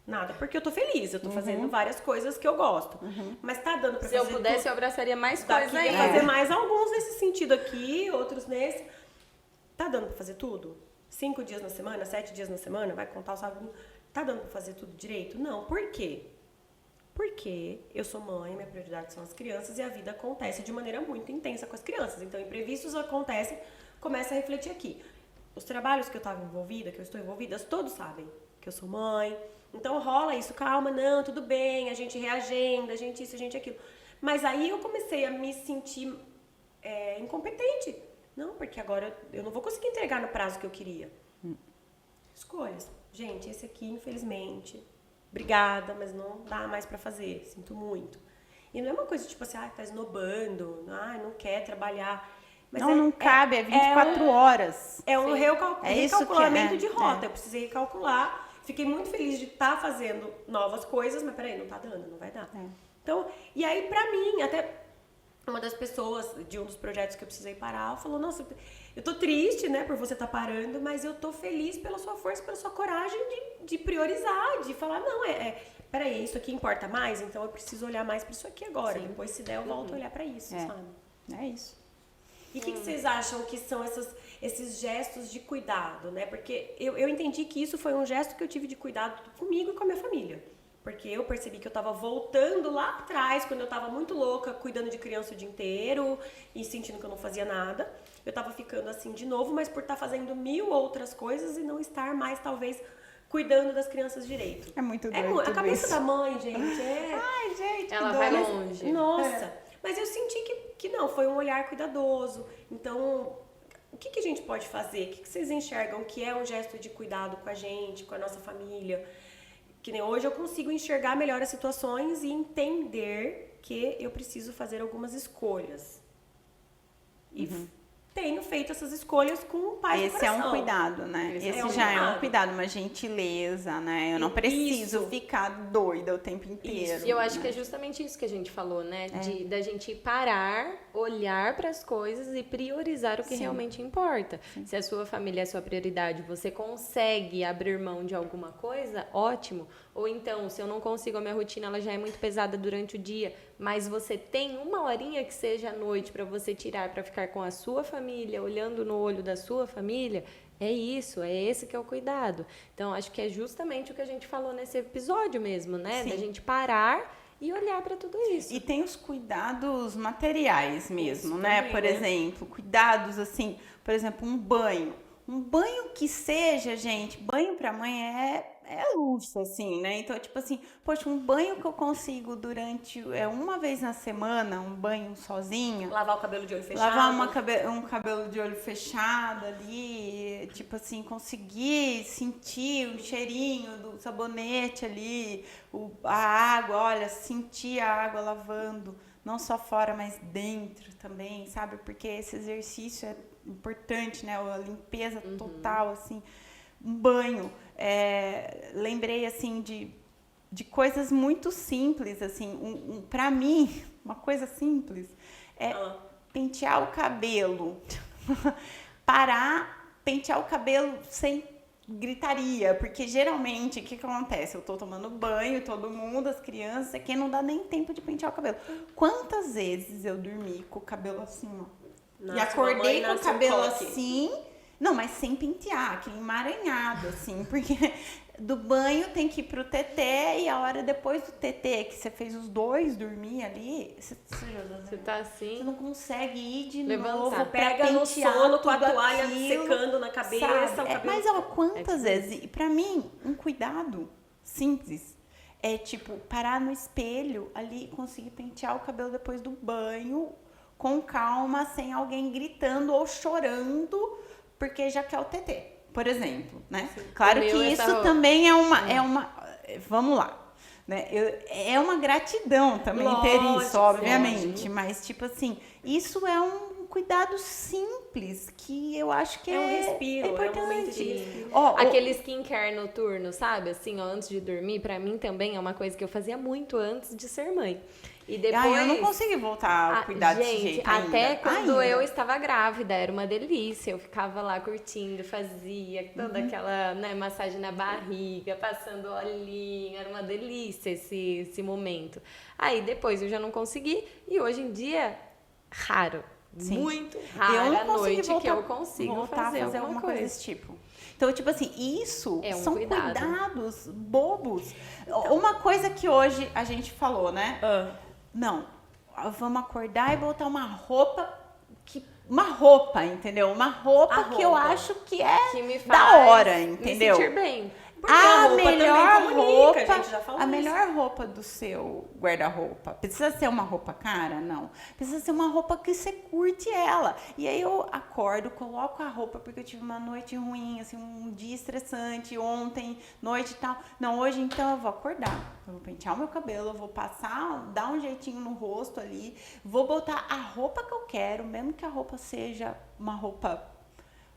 Nada, porque eu tô feliz, eu tô fazendo várias coisas que eu gosto. Mas tá dando pra fazer. Se eu pudesse, eu abraçaria mais coisas ainda. Fazer mais alguns nesse sentido aqui, outros nesse. Tá dando pra fazer tudo? 5 dias na semana, 7 dias na semana, vai contar o sábado. Tá dando pra fazer tudo direito? Não. Por quê? Porque eu sou mãe, minha prioridade são as crianças e a vida acontece de maneira muito intensa com as crianças. Então, imprevistos acontecem, começa a refletir aqui. Os trabalhos que eu tava envolvida, que eu estou envolvida, todos sabem que eu sou mãe. Então rola isso, calma, não, tudo bem, a gente reagenda, a gente isso, a gente aquilo. Mas aí eu comecei a me sentir incompetente. Não, porque agora eu não vou conseguir entregar no prazo que eu queria. Escolhas. Gente, esse aqui, infelizmente, obrigada, mas não dá mais pra fazer, sinto muito. E não é uma coisa tipo assim, tá esnobando, não quer trabalhar. Mas não cabe, é 24 horas. É um recalculamento de rota. É. Eu precisei recalcular. Fiquei muito feliz de estar fazendo novas coisas, mas peraí, não tá dando, não vai dar. Então, e aí pra mim, até uma das pessoas de um dos projetos que eu precisei parar, falou, nossa, eu tô triste, né, por você estar parando, mas eu tô feliz pela sua força, pela sua coragem de priorizar, de falar, não, peraí, isso aqui importa mais, então eu preciso olhar mais pra isso aqui agora. Sim. Depois, se der, eu volto a olhar pra isso, sabe? É isso. E o que vocês acham que são esses gestos de cuidado, né? Porque eu entendi que isso foi um gesto que eu tive de cuidado comigo e com a minha família. Porque eu percebi que eu tava voltando lá atrás, quando eu tava muito louca, cuidando de criança o dia inteiro e sentindo que eu não fazia nada. Eu tava ficando assim de novo, mas por estar fazendo 1000 outras coisas e não estar mais, talvez, cuidando das crianças direito. É muito doido. A cabeça da mãe, gente, Ai, gente, ela vai longe. Nossa! Mas eu senti que não, foi um olhar cuidadoso. Então, o que a gente pode fazer? O que vocês enxergam que é um gesto de cuidado com a gente, com a nossa família? Que nem hoje eu consigo enxergar melhor as situações e entender que eu preciso fazer algumas escolhas. E tenho feito essas escolhas com paz no coração. Esse é um cuidado, né? Esse já é um cuidado, uma gentileza, né? Eu não preciso ficar doida o tempo inteiro. E eu acho que é justamente isso que a gente falou, né? Da gente parar, olhar para as coisas e priorizar o que realmente importa. Se a sua família é a sua prioridade, você consegue abrir mão de alguma coisa, ótimo. Ou então, se eu não consigo, a minha rotina ela já é muito pesada durante o dia, mas você tem uma horinha que seja à noite para você tirar para ficar com a sua família, olhando no olho da sua família, é isso, é esse que é o cuidado. Então, acho que é justamente o que a gente falou nesse episódio mesmo, né? Da gente parar e olhar para tudo isso. E tem os cuidados materiais mesmo, né? Também, por exemplo, cuidados assim, por exemplo, um banho. Um banho que seja, gente, banho para mãe é luxo, assim, né? Então, tipo assim, poxa, um banho que eu consigo durante uma vez na semana, um banho sozinha. Lavar o cabelo de olho fechado. Lavar um cabelo de olho fechado ali, tipo assim, conseguir sentir o cheirinho do sabonete ali, a água, olha, sentir a água lavando, não só fora, mas dentro também, sabe? Porque esse exercício é importante, né? A limpeza total, assim. Um banho. Lembrei, assim, de coisas muito simples, assim. Pra mim, uma coisa simples é pentear o cabelo. Parar, pentear o cabelo sem gritaria. Porque, geralmente, o que acontece? Eu tô tomando banho, todo mundo, as crianças, aqui não dá nem tempo de pentear o cabelo. Quantas vezes eu dormi com o cabelo assim, ó? E acordei com o cabelo assim... Não, mas sem pentear, aquele emaranhado, assim, porque Do banho tem que ir pro TT e a hora depois do TT, que você fez os dois dormir ali, Você tá assim. você não consegue ir de Levantar. novo, pra Pega no pentear sono com a tudo toalha aquilo, secando na cabeça, sabe? o cabelo... Mas ó, quantas tipo vezes, e pra mim, um cuidado simples é tipo parar no espelho ali e conseguir pentear o cabelo depois do banho com calma, sem alguém gritando ou chorando porque já quer o TT, por exemplo, né? Claro O que meu isso também é uma, vamos lá, né? É uma gratidão também ter isso, Lógico, obviamente, mas tipo assim, isso é um cuidado simples que eu acho que É um respiro, é um importante. momento de respiro. Ó, Aquele skincare noturno, sabe? Assim, ó, antes de dormir, pra mim também é uma coisa que eu fazia muito antes de ser mãe. E depois... eu não consegui voltar a cuidar desse gente, jeito até ainda. quando eu estava grávida, era uma delícia. Eu ficava lá curtindo, fazia toda aquela, né, massagem na barriga, passando olhinho, era uma delícia esse momento. Aí depois eu já não consegui e hoje em dia, raro. Sim. Muito Eu rara não a consegui noite voltar, que eu consigo voltar fazer a fazer alguma coisa desse tipo. Então, tipo assim, isso É um são cuidado. cuidados bobos. Uma coisa que hoje a gente falou, né? Não, vamos acordar e botar uma roupa, entendeu? Uma roupa que eu roupa. acho que é Que me faz da hora, entendeu? me sentir bem. Porque a roupa também comunica, roupa, a gente já falou a isso. melhor roupa do seu guarda-roupa. Precisa ser uma roupa cara? Não. Precisa ser uma roupa que você curte ela. E aí eu acordo, coloco a roupa porque eu tive uma noite ruim, assim, um dia estressante ontem, noite e tal. Não, hoje então eu vou acordar, eu vou pentear o meu cabelo, eu vou passar, dar um jeitinho no rosto ali, vou botar a roupa que eu quero, mesmo que a roupa seja uma roupa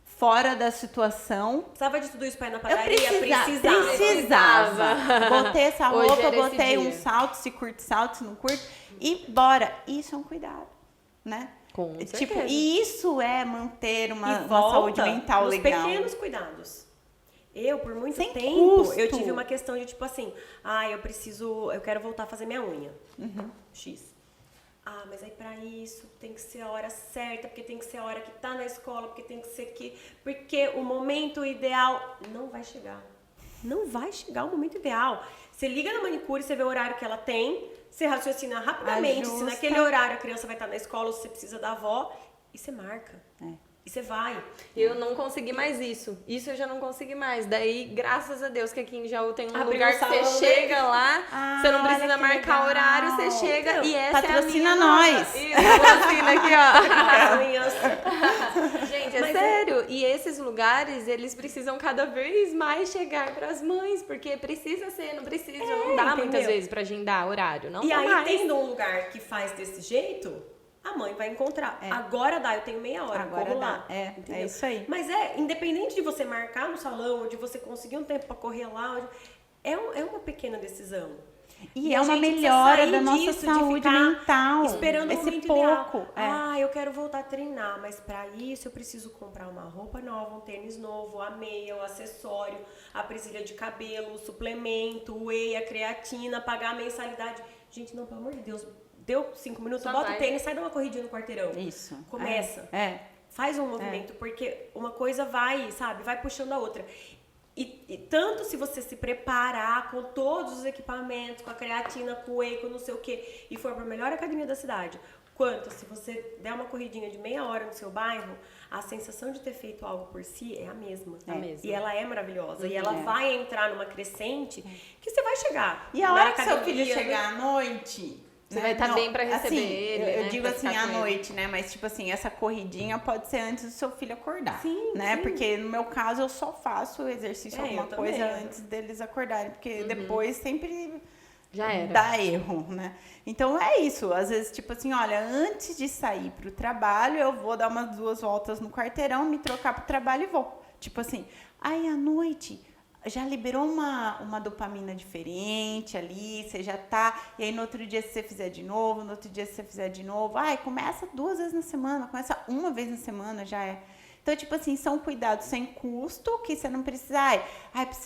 fora da situação. Precisava de tudo isso pra ir na Eu padaria? precisava. Botei essa Hoje roupa, era esse botei um dia. salto, se curte salto, se não curte, e bora. Isso é um cuidado, né? Com Tipo, certeza. e isso é manter uma E volta saúde mental nos legal. pequenos cuidados. Eu, por muito Sem tempo, custo. eu tive uma questão de tipo assim, eu quero voltar a fazer minha unha. X. Mas aí pra isso tem que ser a hora certa, porque tem que ser a hora que tá na escola, porque tem que ser porque o momento ideal não vai chegar. Não vai chegar o momento ideal. Você liga na manicure, você vê o horário que ela tem, você raciocina rapidamente, se Ajusta. naquele horário a criança vai estar na escola ou se você precisa da avó, e você marca. E você vai. Eu não consegui mais isso. Isso eu já não consegui mais. Daí, graças a Deus, que aqui em Jaú tem um Abriu lugar um que você salão, chega lá, você não olha precisa que marcar legal. horário, você chega Então, e essa patrocina é a minha nós. Isso, patrocina aqui, ó. As unhas. Gente, é Mas sério. E esses lugares, eles precisam cada vez mais chegar pras mães, porque precisa ser, não precisa, não dá muitas entendeu? vezes pra agendar horário. Não E dá aí, mais. tendo um lugar que faz desse jeito, a mãe vai encontrar. Agora dá, eu tenho meia hora, Agora corro dá. lá. Entendeu? É isso aí. Mas independente de você marcar no salão, ou de você conseguir um tempo pra correr lá, é uma pequena decisão. E a é uma gente precisa melhora sair da nossa disso, de saúde ficar mental. esperando o esse momento pouco. ideal. Eu quero voltar a treinar, mas pra isso eu preciso comprar uma roupa nova, um tênis novo, a meia, o acessório, a presilha de cabelo, o suplemento, o whey, a creatina, pagar a mensalidade. Gente, não, pelo amor de Deus, deu 5 minutos, Só bota vai. o tênis, sai dar uma corridinha no quarteirão. Isso. Começa. Faz Faz um movimento, porque uma coisa vai, sabe, vai puxando a outra. E tanto se você se preparar com todos os equipamentos, com a creatina, com o whey, com não sei o quê, e for para a melhor academia da cidade, quanto se você der uma corridinha de meia hora no seu bairro, a sensação de ter feito algo por si é a mesma. É a mesma. E ela é maravilhosa. E ela É. vai entrar numa crescente que você vai chegar. E a na hora que seu academia, filho chegar à noite... Você vai estar bem pra receber ele, eu né, digo pra assim, ficar à com ele. noite, né? Mas, tipo assim, essa corridinha pode ser antes do seu filho acordar. Sim, né? sim. Porque, no meu caso, eu só faço exercício, alguma eu também. coisa antes deles acordarem. Porque depois sempre Já era. dá erro, né? Então, é isso. Às vezes, tipo assim, olha, antes de sair pro trabalho, eu vou dar umas 2 voltas no quarteirão, me trocar pro trabalho e vou. Tipo assim, aí à noite... já liberou uma dopamina diferente ali, você já tá, e aí no outro dia se você fizer de novo, no outro dia se você fizer de novo, começa 2 vezes na semana, começa 1 vez na semana, já é. Então, tipo assim, são cuidados sem custo, que você não precisa,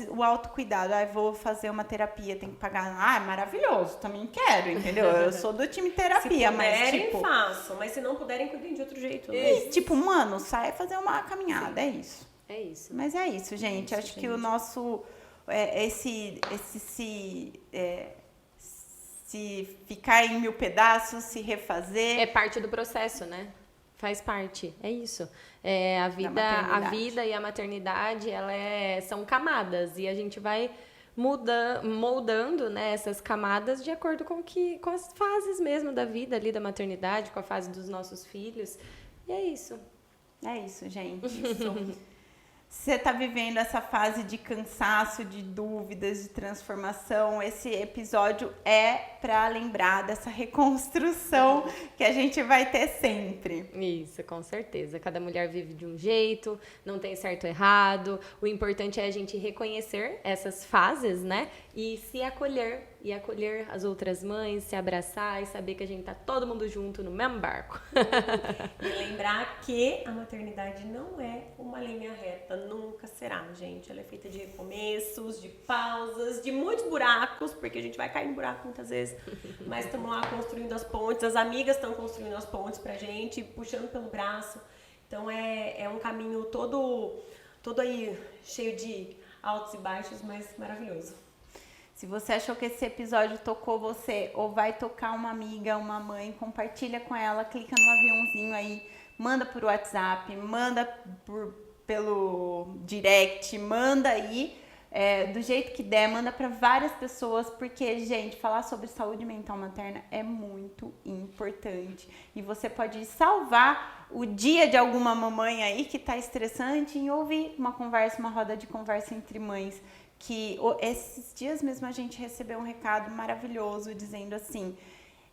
o autocuidado, vou fazer uma terapia, tem que pagar, maravilhoso, também quero, entendeu? Eu sou do time terapia, se mas puderem, tipo... façam, mas se não puderem, cuidem de outro jeito. Né? E, tipo, mano, sai fazer uma caminhada, é isso. É isso. Mas é isso, gente. Acho que o nosso se ficar em 1000 pedaços, se refazer. É parte do processo, né? Faz parte, é isso. A vida e a maternidade, são camadas e a gente vai moldando, né, essas camadas de acordo com as fases mesmo da vida ali da maternidade, com a fase dos nossos filhos. E é isso. É isso, gente. Você está vivendo essa fase de cansaço, de dúvidas, de transformação, esse episódio é para lembrar dessa reconstrução que a gente vai ter sempre. Isso, com certeza. Cada mulher vive de um jeito, não tem certo ou errado. O importante é a gente reconhecer essas fases, né? E se acolher, e acolher as outras mães, se abraçar e saber que a gente tá todo mundo junto no mesmo barco. E lembrar que a maternidade não é uma linha reta, nunca será, gente. Ela é feita de recomeços, de pausas, de muitos buracos, porque a gente vai cair no buraco muitas vezes, mas estamos lá construindo as pontes, as amigas estão construindo as pontes pra gente, puxando pelo braço. Então é um caminho todo aí cheio de altos e baixos, mas maravilhoso. Se você achou que esse episódio tocou você ou vai tocar uma amiga, uma mãe, compartilha com ela, clica no aviãozinho aí, manda por WhatsApp, manda pelo direct, manda aí, do jeito que der, manda para várias pessoas, porque, gente, falar sobre saúde mental materna é muito importante. E você pode salvar o dia de alguma mamãe aí que tá estressante em ouvir uma roda de conversa entre mães. Que esses dias mesmo a gente recebeu um recado maravilhoso dizendo assim: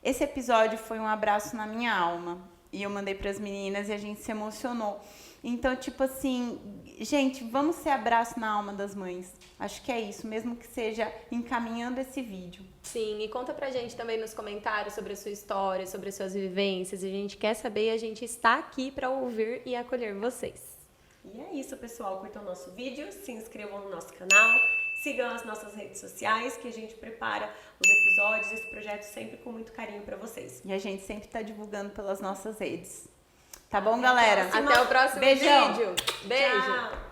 esse episódio foi um abraço na minha alma. E eu mandei para as meninas e a gente se emocionou. Então, tipo assim, gente, vamos ser abraço na alma das mães. Acho que é isso, mesmo que seja encaminhando esse vídeo. Sim, e conta pra gente também nos comentários sobre a sua história, sobre as suas vivências. A gente quer saber e a gente está aqui para ouvir e acolher vocês. E é isso, pessoal. Curtam o nosso vídeo, se inscrevam no nosso canal, sigam as nossas redes sociais, que a gente prepara os episódios, esse projeto sempre com muito carinho pra vocês. E a gente sempre tá divulgando pelas nossas redes. Tá bom, galera? Até o próximo Beijão. vídeo. Beijo. Tchau.